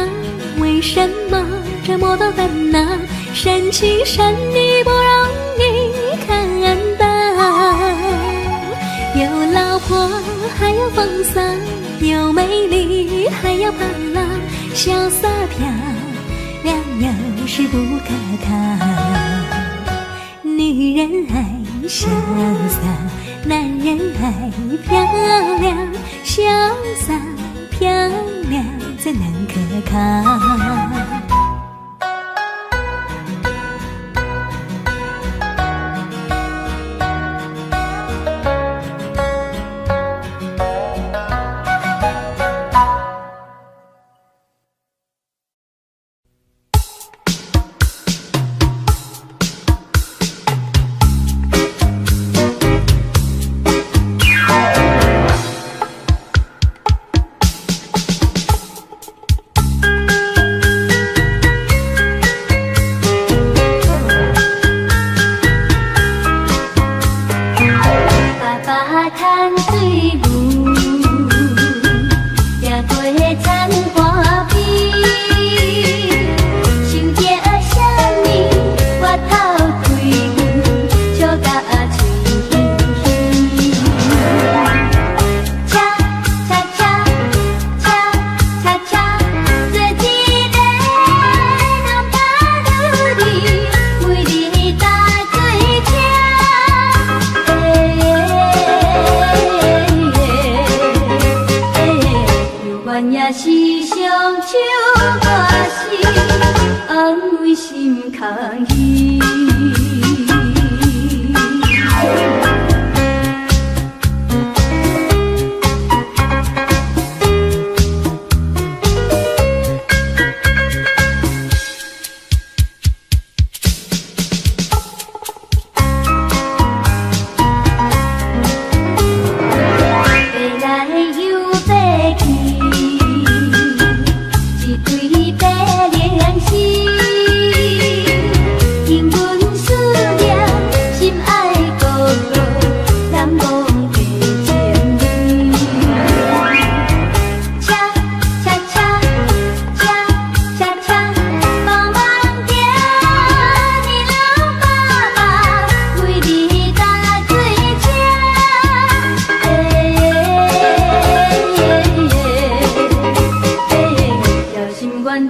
为什么这么多烦恼，深情深意不容易看到。有老婆还有风骚，有美丽还有胖老，潇洒漂亮有时不可靠。女人爱潇洒，男人爱漂亮，潇洒漂亮怎能可靠？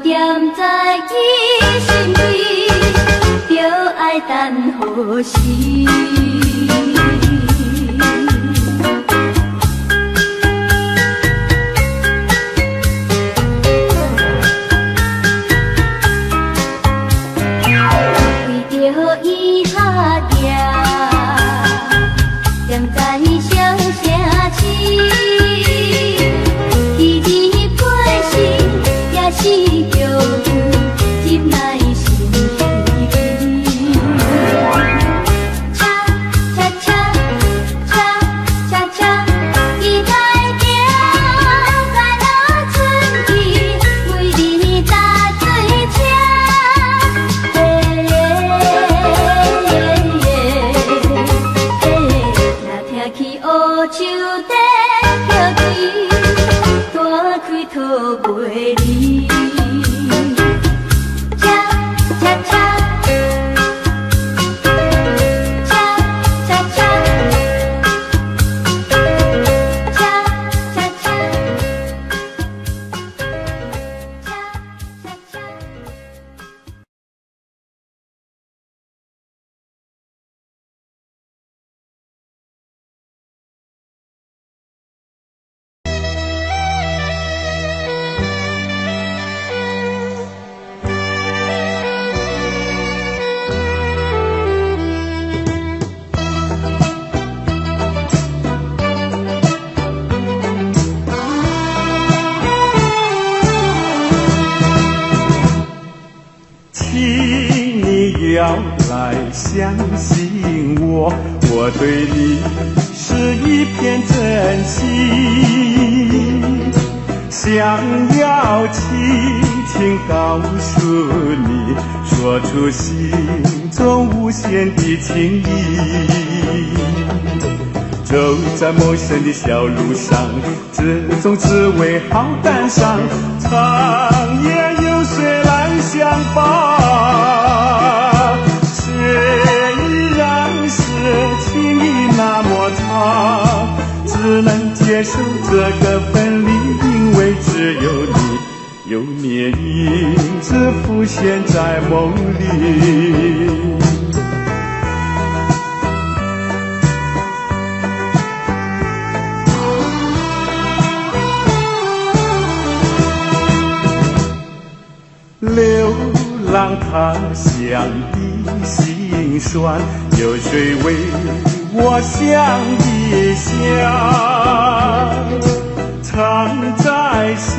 踮在伊身边，就爱等何时？为着伊下定，踮在双城市。是叫伊进来心里，恰恰恰恰恰恰，伊在行在那春天，为你搭水车。若听起乌秋笛飘水，大开土袂离。要来相信我，我对你是一片真心，想要轻轻告诉你，说出心中无限的情意。走在陌生的小路上，只总只为好感伤，长夜有谁来相伴？虽然是情意那么长，只能接受这个分离，因为只有你，有你影子浮现在梦里。流浪他乡的辛酸，有谁为我想一想？藏在心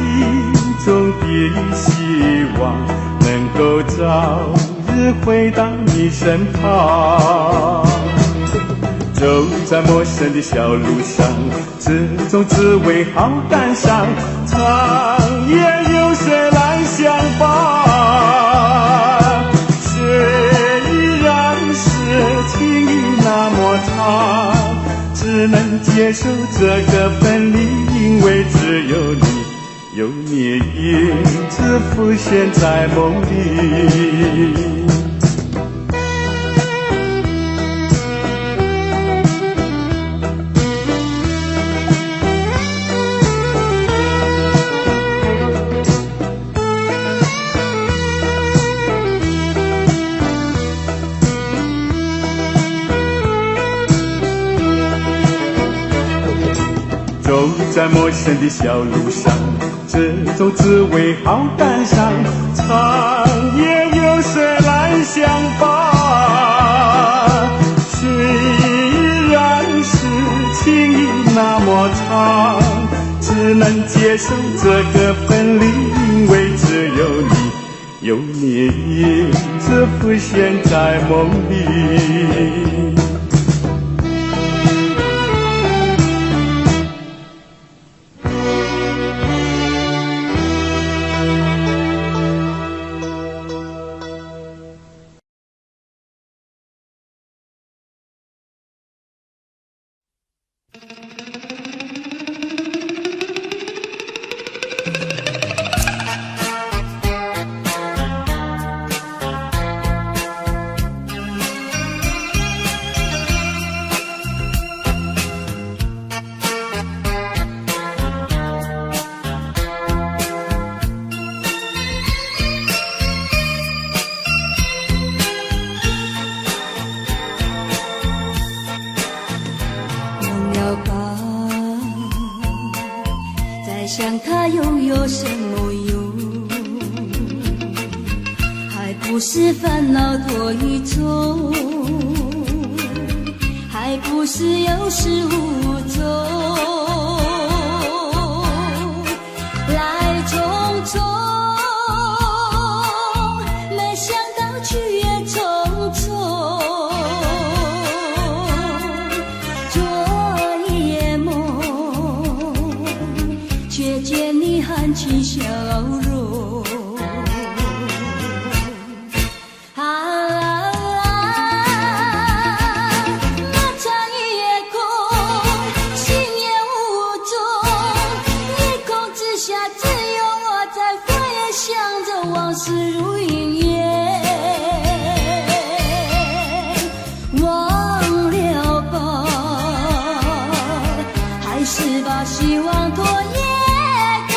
中的希望，能够早日回到你身旁。走在陌生的小路上，只总只为好感伤，长夜有谁来相伴？虽然是情意那么长，只能接受这个分离，因为只有你，有你影子浮现在梦里。走在陌生的小路上，只走只为好感伤，长夜有谁来相伴？虽然是情意那么长，只能接受这个分离，因为只有你，有你影子浮现在梦里。不是烦恼多一种，还不是有始无终，来匆匆，没想到去也匆匆，昨夜梦，却见你含情笑容。往事如云烟，忘了吧，还是把希望拖延过。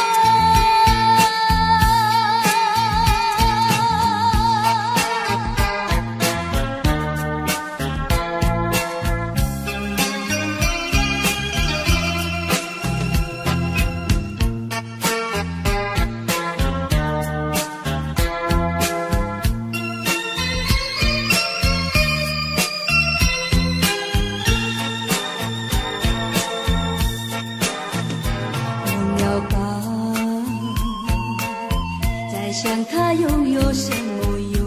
想他又有什么用？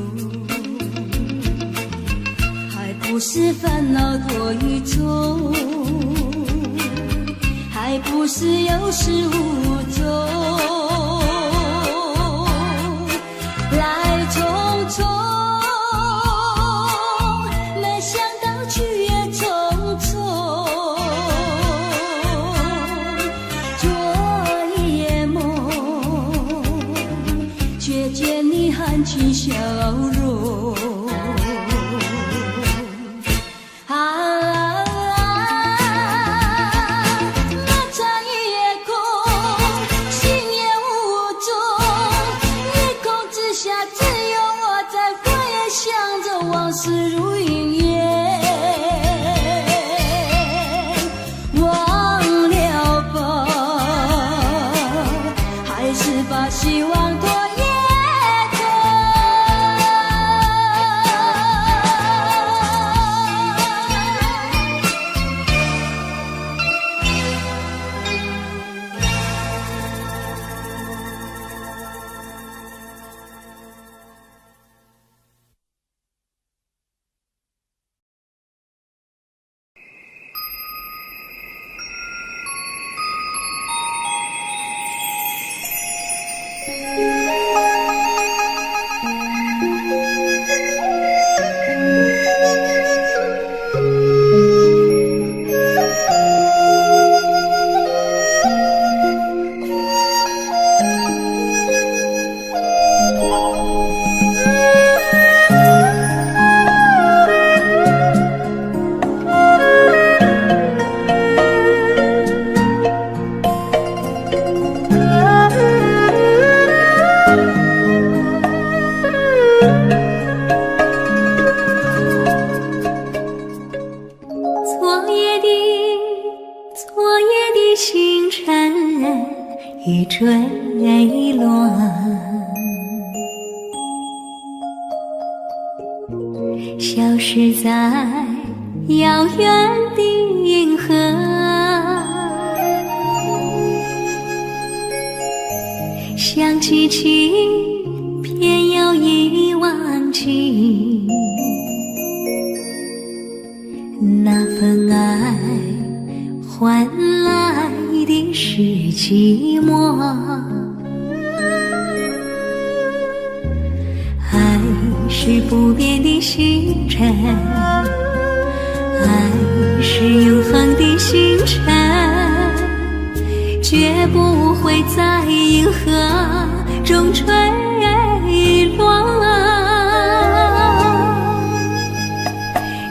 还不是烦恼多一种，还不是有始无终，来匆匆，没想到去也匆匆，昨夜梦，却见你含情笑容。那场夜空，心也无踪，夜空之下只有我在回想着往事如云烟，忘了吧，还是把希望拖延。已坠落，消失在遥远的银河。想起情，偏又已忘记那份爱，换来的是寂寞。爱是不变的星辰，爱是永恒的星辰，绝不会在银河中坠落。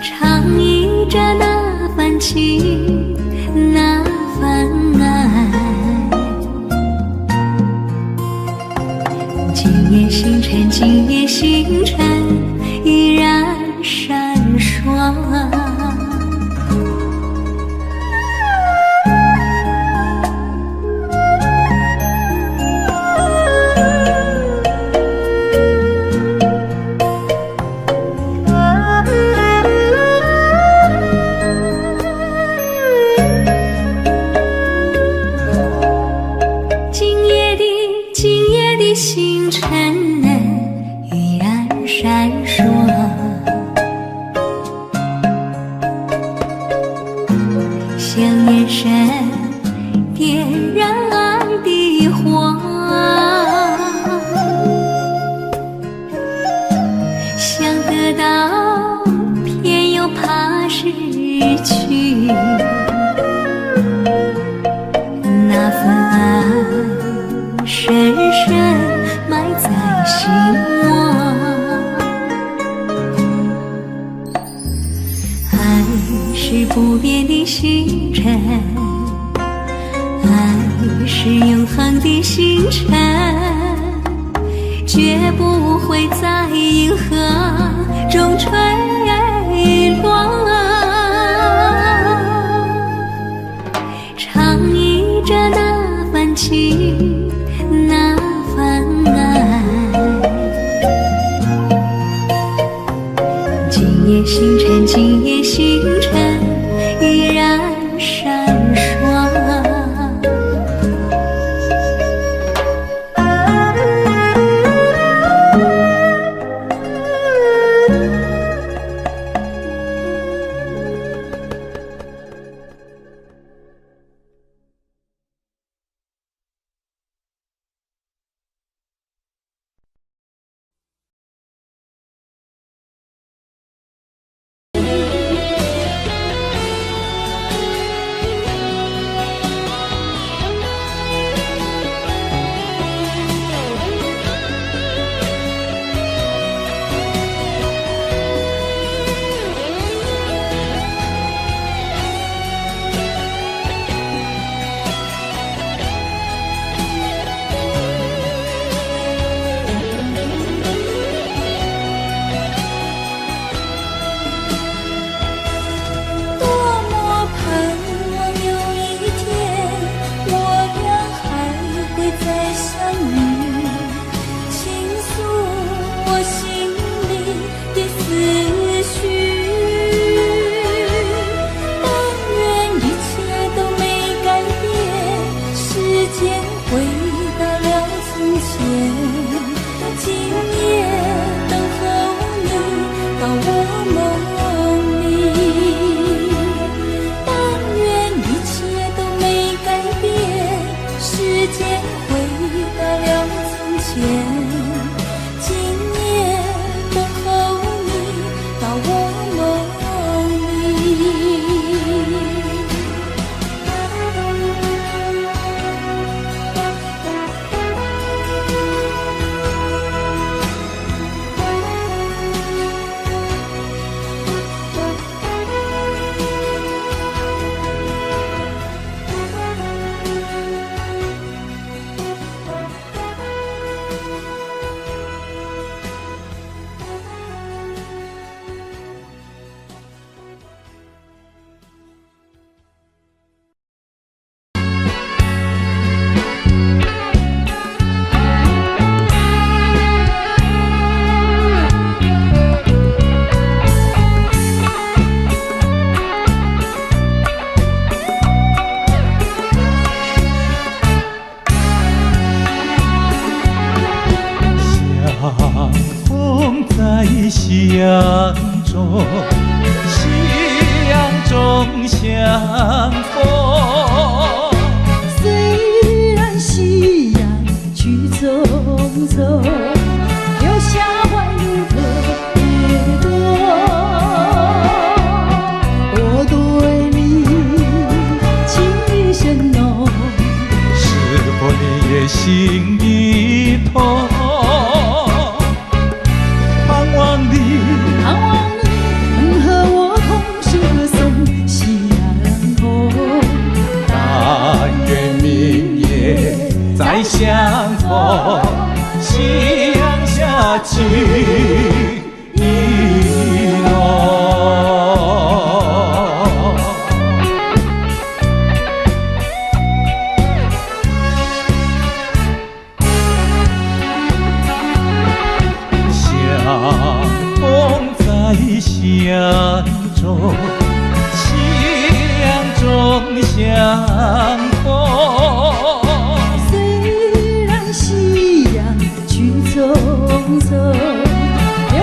唱忆着那份情，那份爱，今夜星辰，今夜星辰依然闪烁。闪烁，像眼神点燃爱的火，想得到偏又怕失去，那份爱深深埋在心窝。爱是不变的星辰，爱是永恒的星辰，绝不会在银河中坠落。唱忆着那份情，那份爱，今夜星辰，今夜星辰依然闪烁。相中，夕阳中相逢。虽然夕阳去匆匆，留下怀念的耳朵。我对你情意深浓，是否你也心一痛？盼望你能和我同时歌颂夕阳红。但愿明夜再相逢，夕阳下情意浓。相中，夕阳中相逢。虽然夕阳去匆匆，留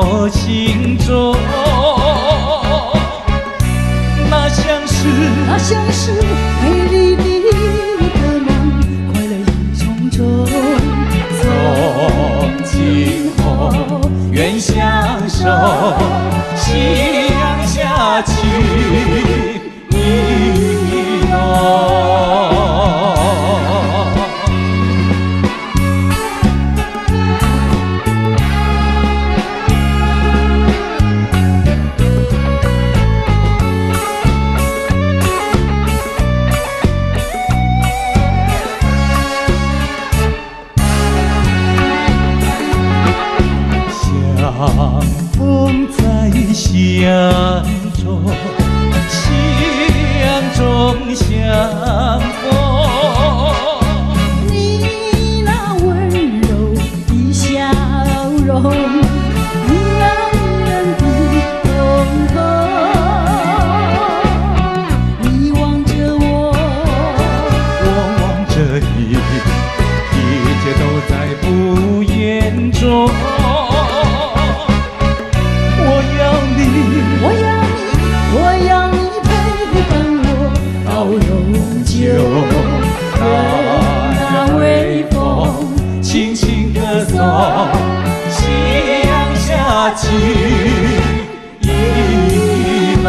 我心中。那像是美丽的梦，快乐已匆匆。从今后愿相守，夕阳下情意浓。相逢在巷中，巷中相逢。你那温柔的笑容，让人的瞳孔。你望着我，我望着你，一切都在不言中。我要你陪伴我到永久。那微风轻轻歌颂，夕阳下情意浓。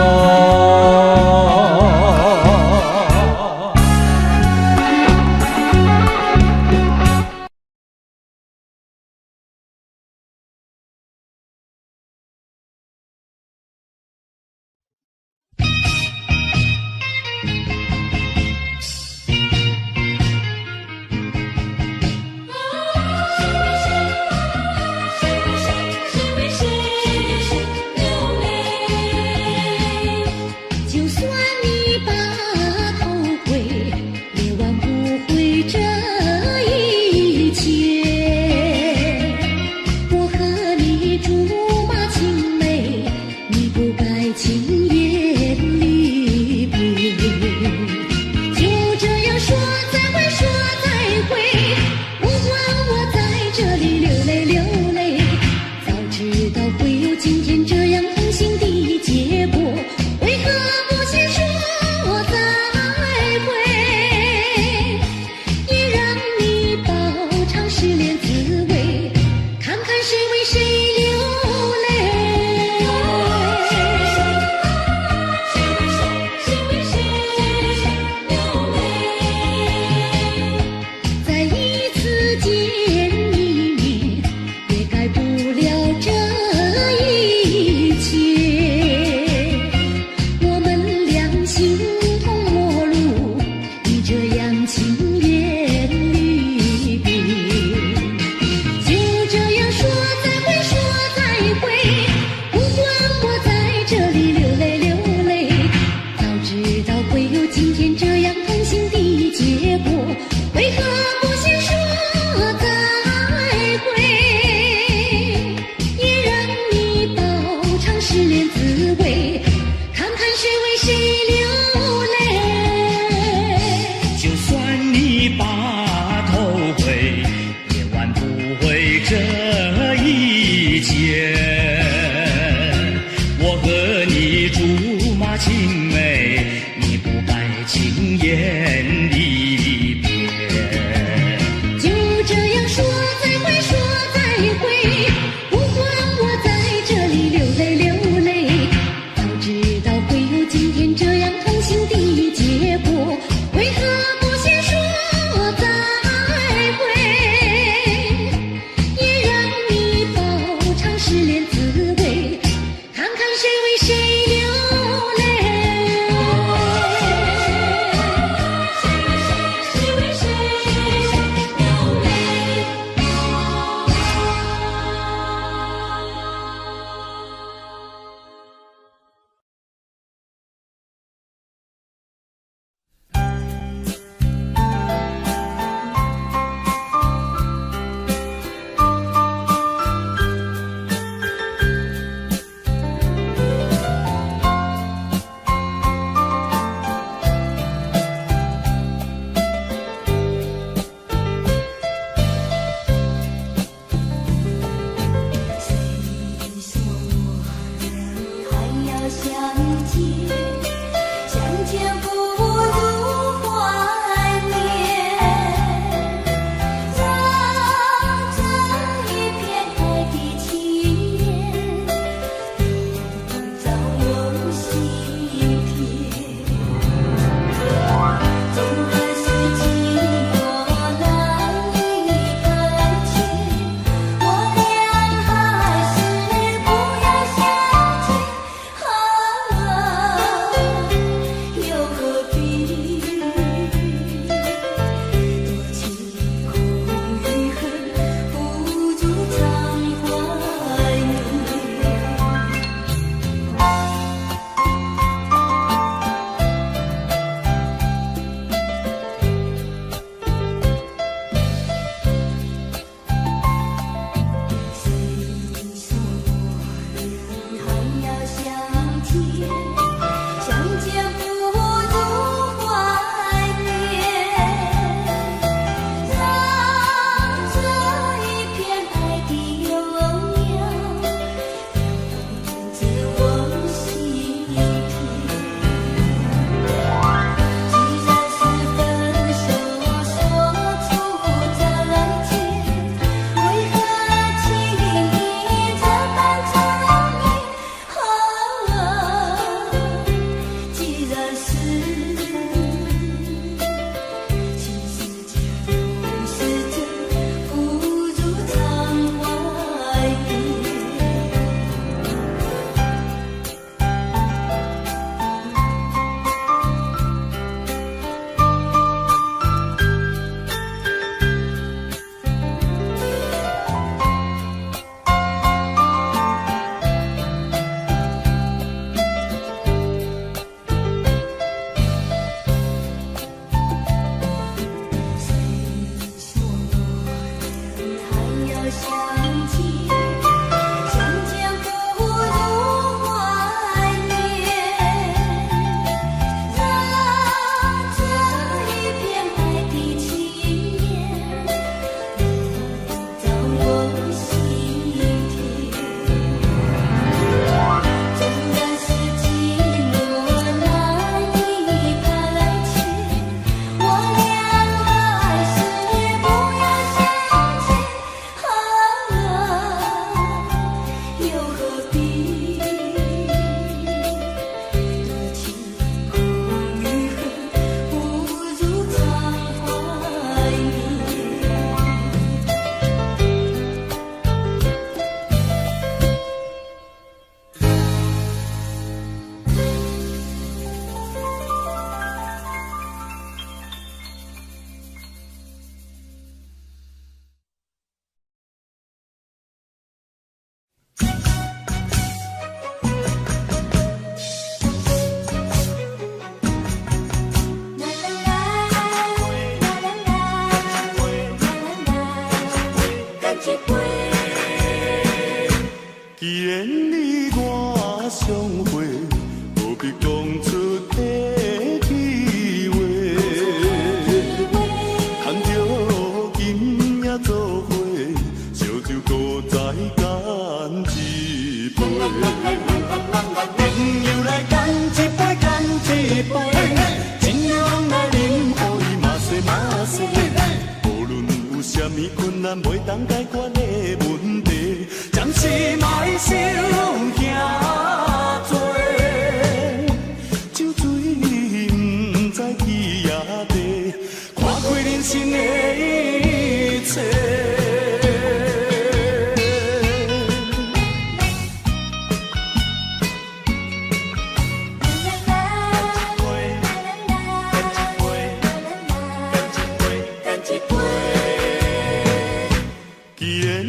既然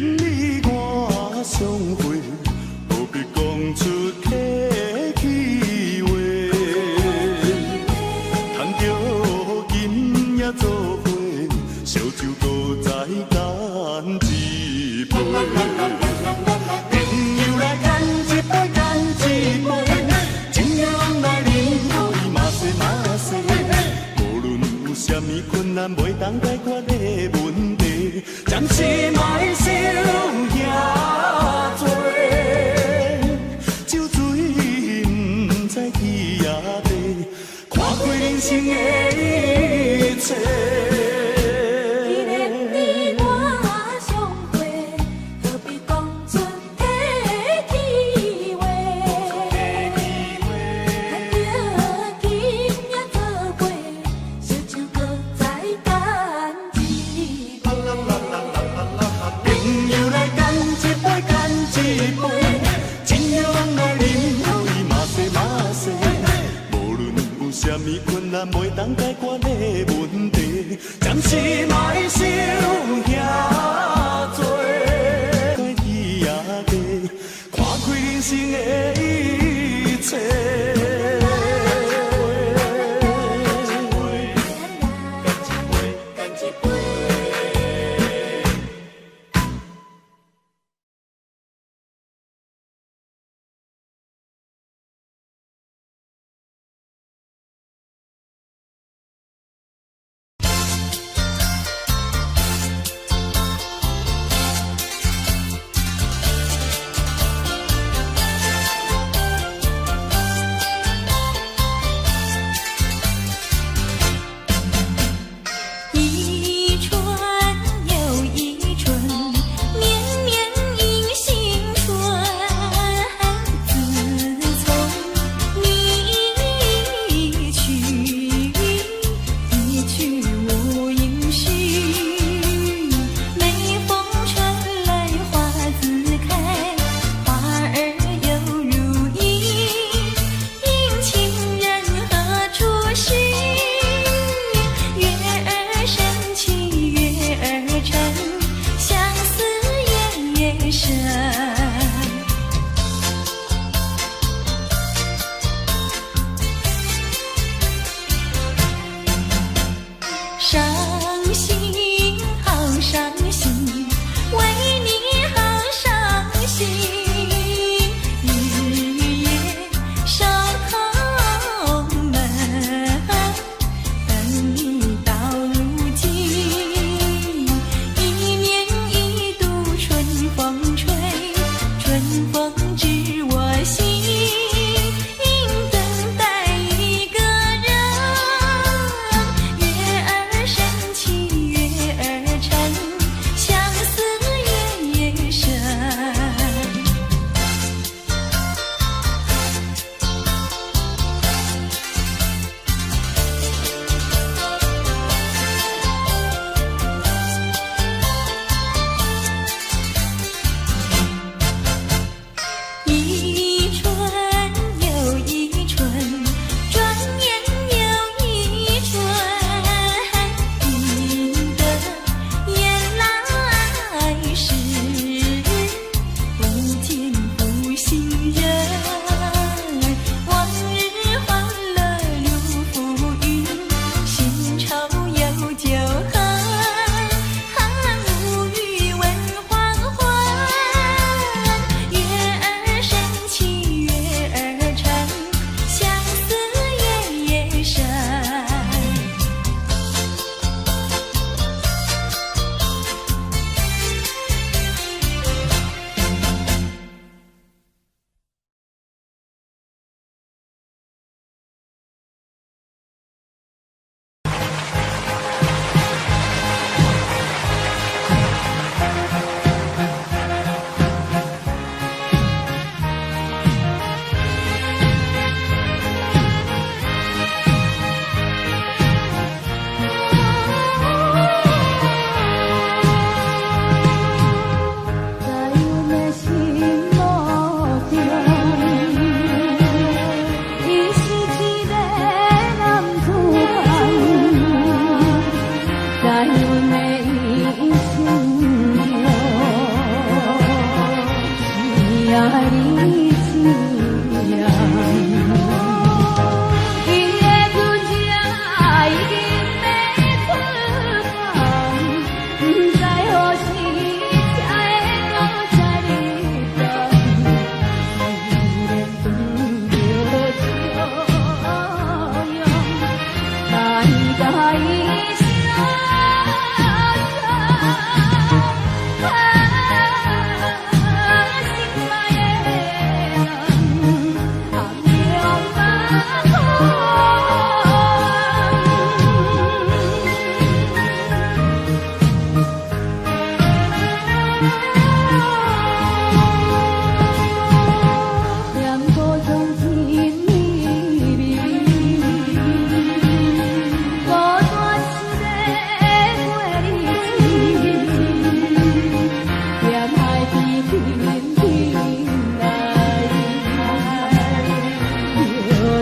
在天涯地，看过人生的一切。袂当解决的问题，暂时莫想遐多。在天涯地，看开人生的一切。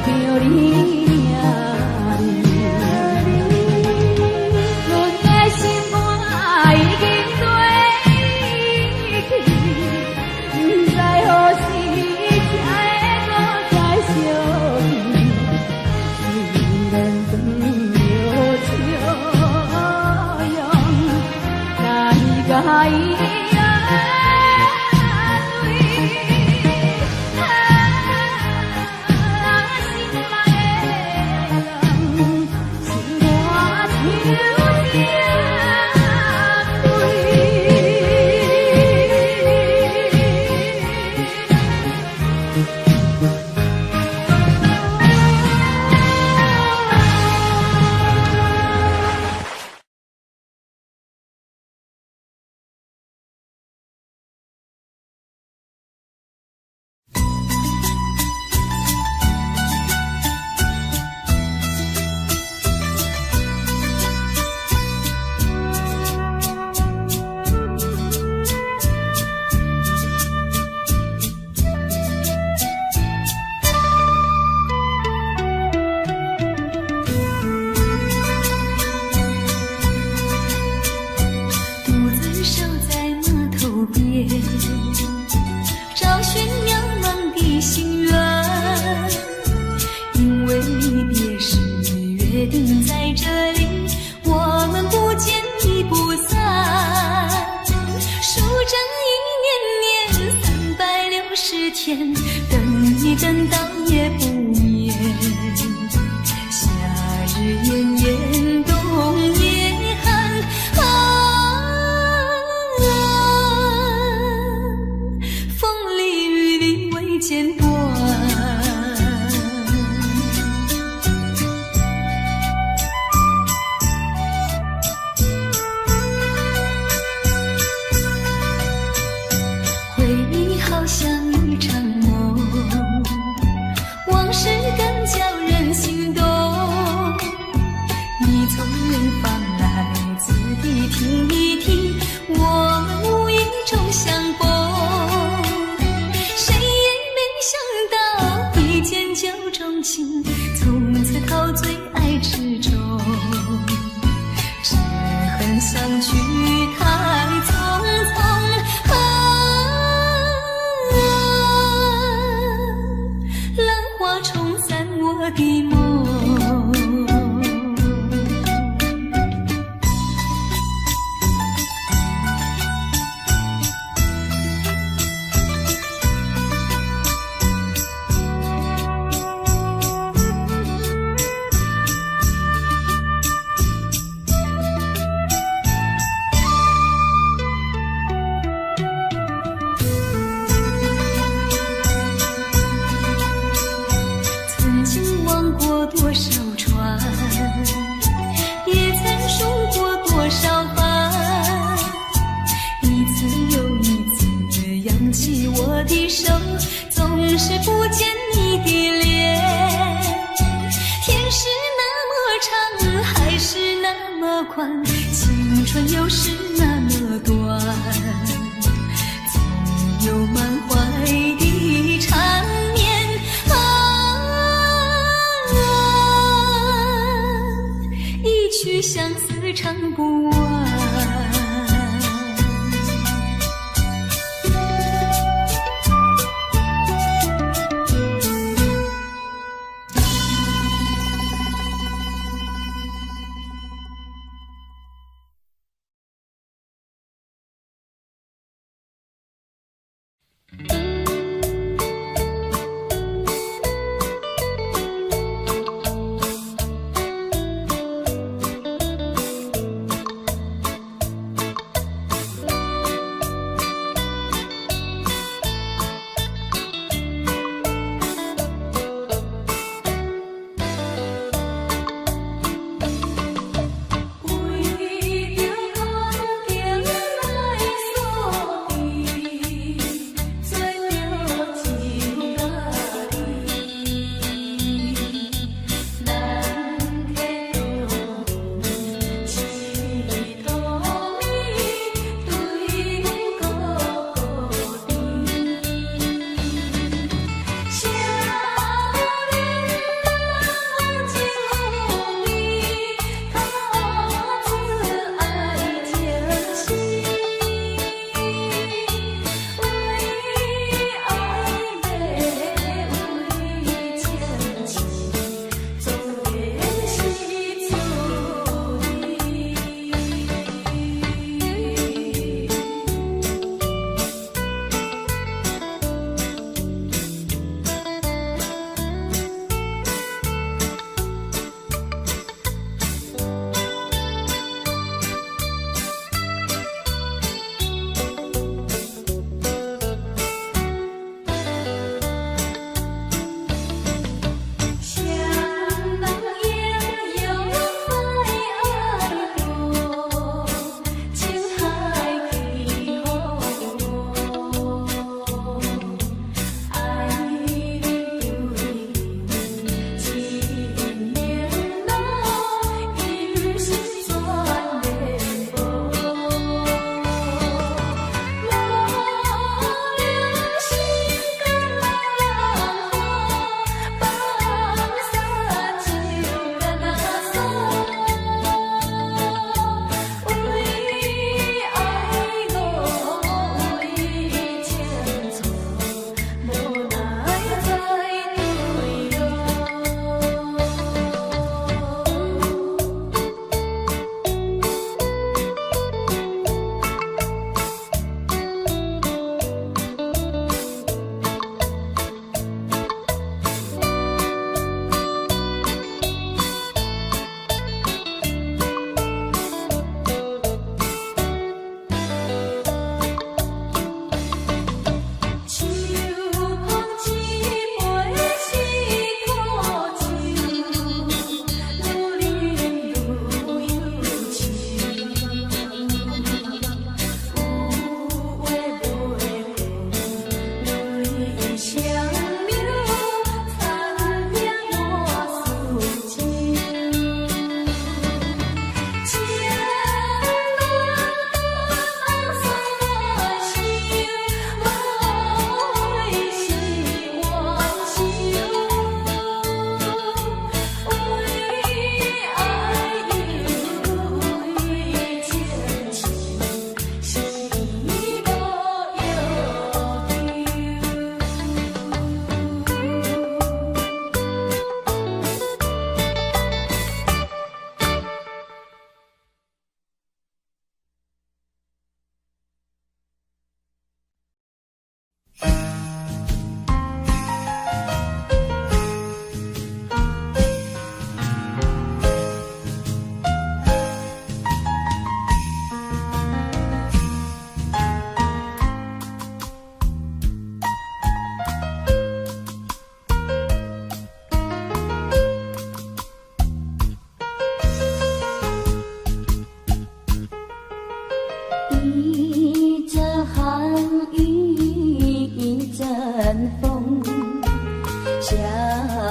着你名。阮的心肝已经碎去，不知何时才会再相遇。虽然断了笑容，该伊。找寻渺茫的心愿，因为离别时约定在这里，我们不见亦不散。数着一年年360天，等你等到夜不眠。夏日炎炎，冬夜寒。间断，回忆好像一场梦，往事更叫人心动。你从远方来，仔细听一听，我们无意中相逢。钟情，从此陶醉爱之中，只恨相聚太匆匆。浪花冲散我的梦。多少船，也曾数过多少帆，一次又一次扬起我的手，总是不见你的脸。天是那么长，海是那么宽，青春又是那么短，总有满怀的缠绵。一曲相思唱不完。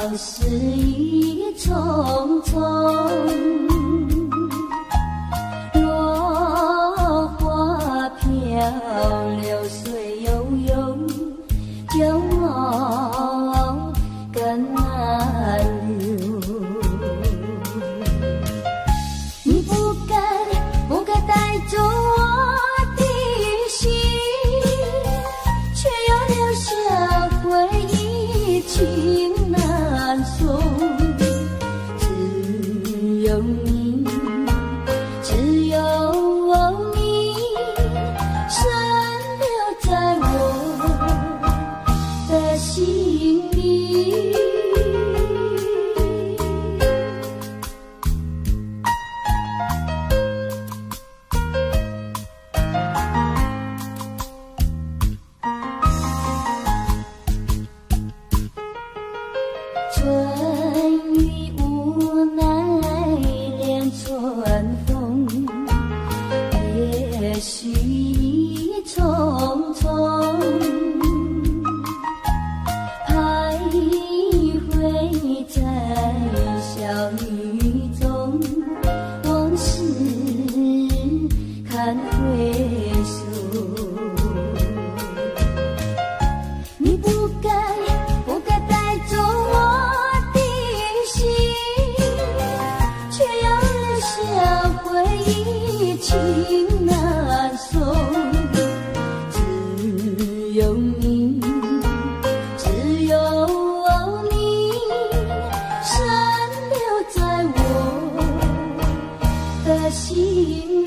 往事已匆匆，落花飘，流水悠悠，将我更难留。你不该带走我的心，却又留下回忆情难送。只有你，只有你，深留在我的心里。春雨无奈连春风，也许已匆匆，徘徊在小雨中，往事看回首。你不该带走我的心，却又留下回忆情难送。只有你，只有你，深留在我的心里。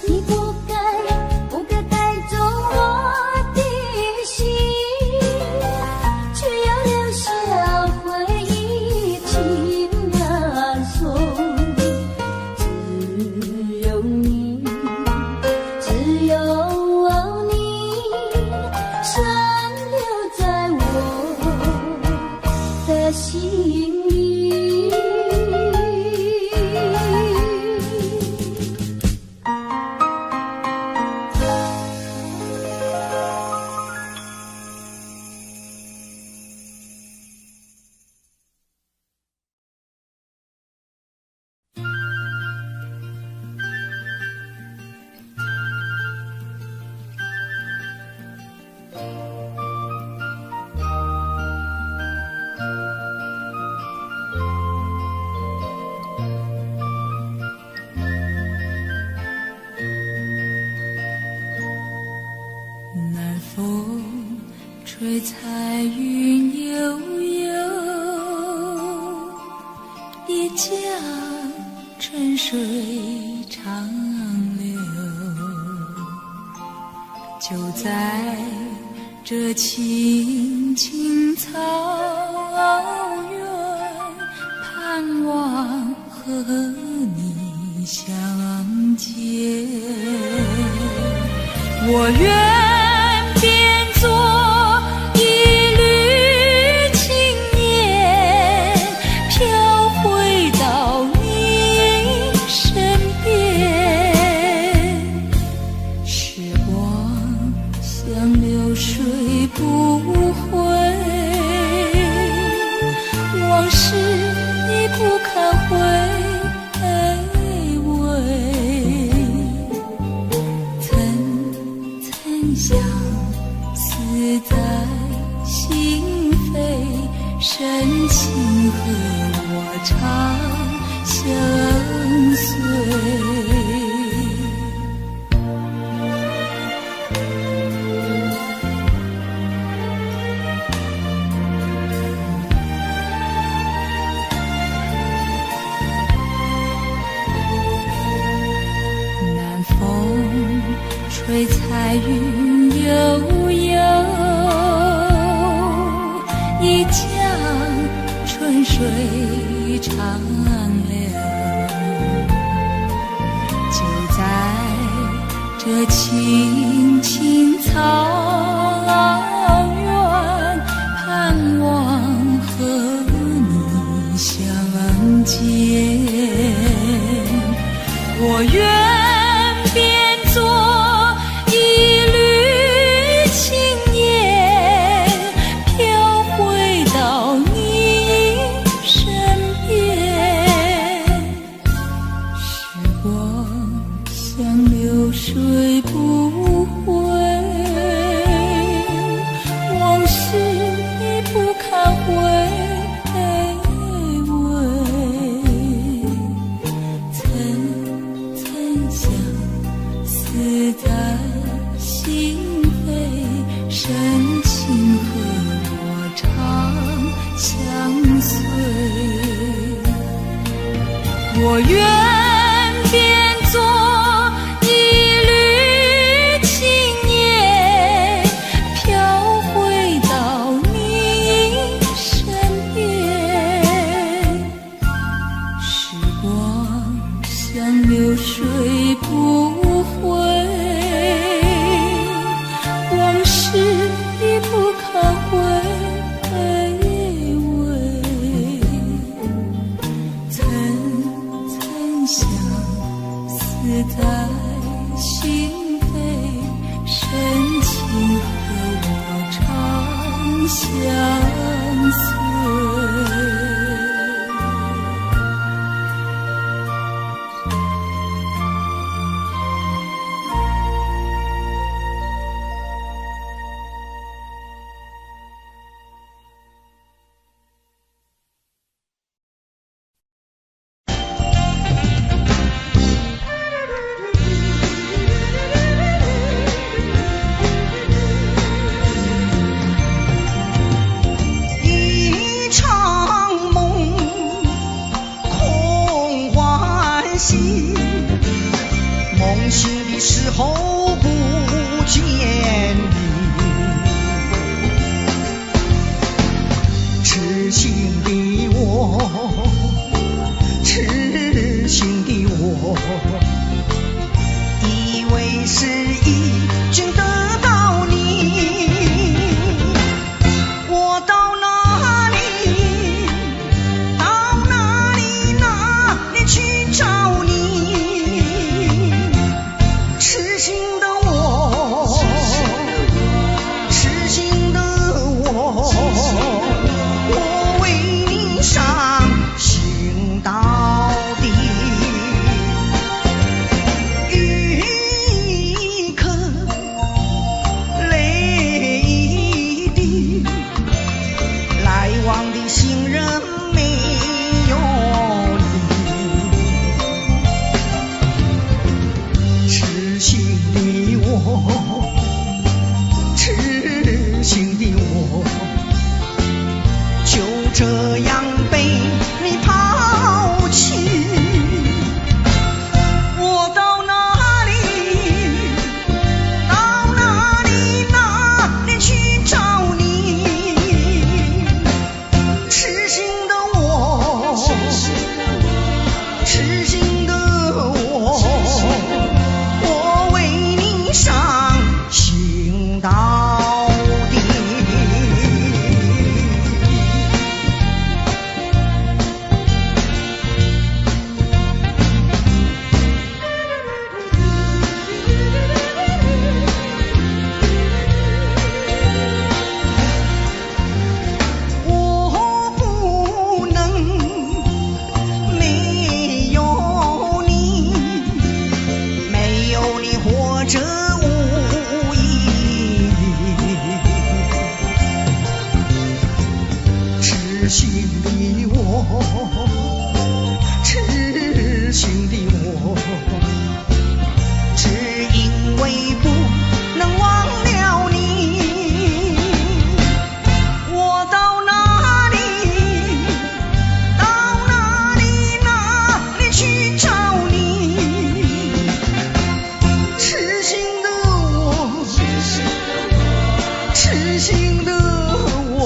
你不该带走我的心，却又留下回忆情难送。只有你，只有你，深留在我的心里。南风吹彩云悠悠，一江春水长流。就在这青青草原，盼望和你相见。我愿变作一缕青烟，飘回到你身边。时光像流水不回，往事已不堪回味。相思在心扉，深情和我长相随。南风吹彩云悠悠，一江春水水长流，就在这青青草原，盼望和你相见。我愿变作一缕青烟，飘回到你身边。时光像流水不回，往事已不堪回味。曾相思在心扉，深情和我长相随。我愿变作一缕青烟，飘回到你身边。时光像流水不回，往事已不堪回味。曾相思在心扉，深情和我长相随。一场梦，空欢喜。梦醒的时候不见你，痴心的我，痴心的我，以为是已经得到你。我到哪里，到哪里，哪里去找你？痴心的我，痴心的我，我为你伤心到底。一颗泪一滴，来往的行人没有你。痴心的我，痴心的我，就这样被你抛弃。我到哪里，到哪里，哪里去找你？痴心的我，痴心的我，我为你伤心到底。我不能没有你，没有你活着无意义。痴心的我，痴心的我，只因为不能忘了你。我到哪里，到哪里，哪里去找你？痴心的我，痴心的我，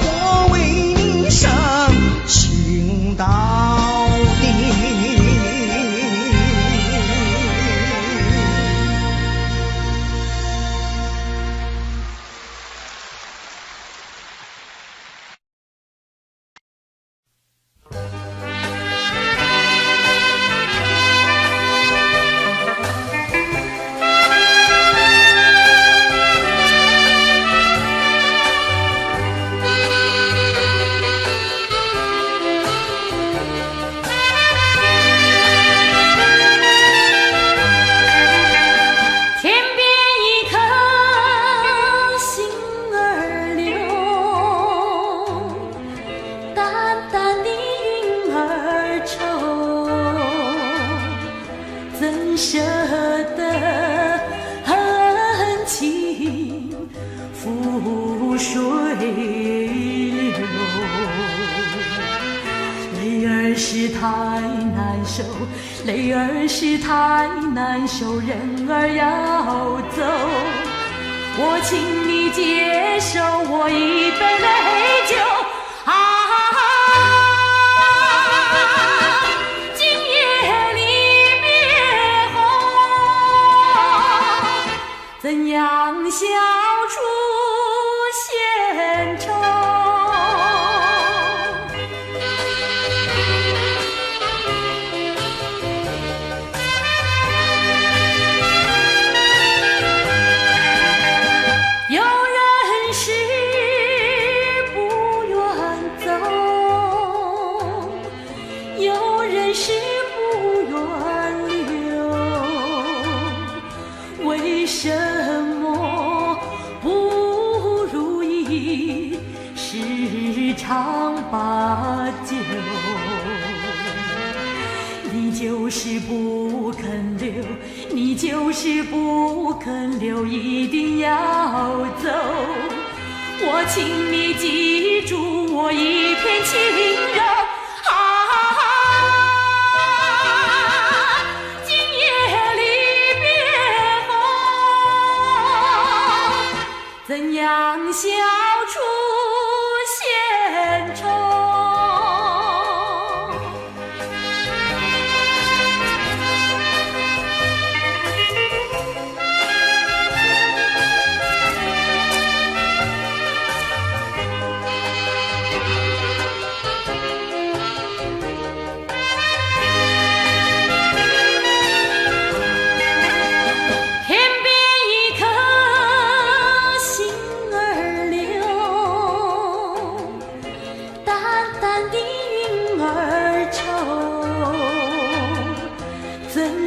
我为你伤舍得恨情付水流，泪儿是太难受，泪儿是太难受，人儿要走，我请你接受我一杯美酒啊。怎样消除闲愁？有人是不愿走，有人是不愿留，为什么不如意时常把酒？你就是不肯留，你就是不肯留，一定要走。我请你记住我一片情柔啊。今夜离别后，怎样消除闲愁？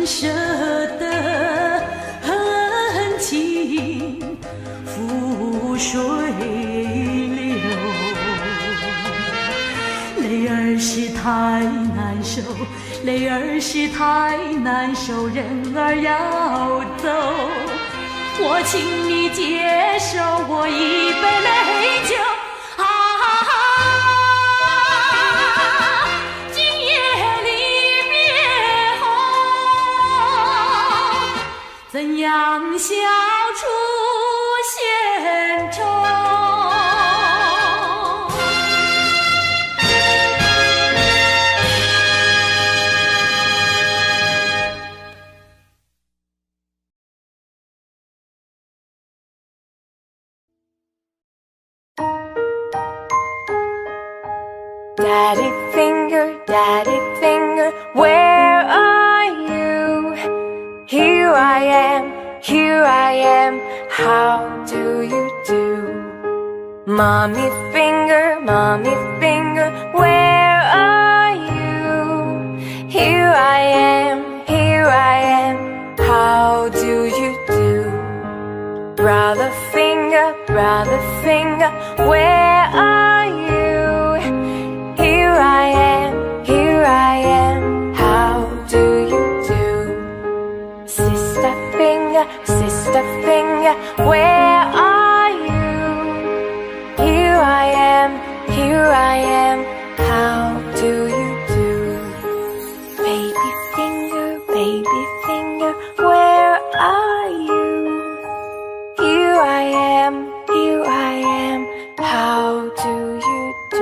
舍得恨情付水流，泪儿是太难受，泪儿是太难受，人儿要走，我请你接受我一杯美酒啊。怎样消除闲愁？Daddy finger, where are you? Here I am, how do you do? Mommy finger, where are you? Here I am, how do you do? Brother finger, where are you? Here I am, how do you do? Sister finger, where are you? Here I am, how do you do? Baby finger, where are you? Here I am, how do you do?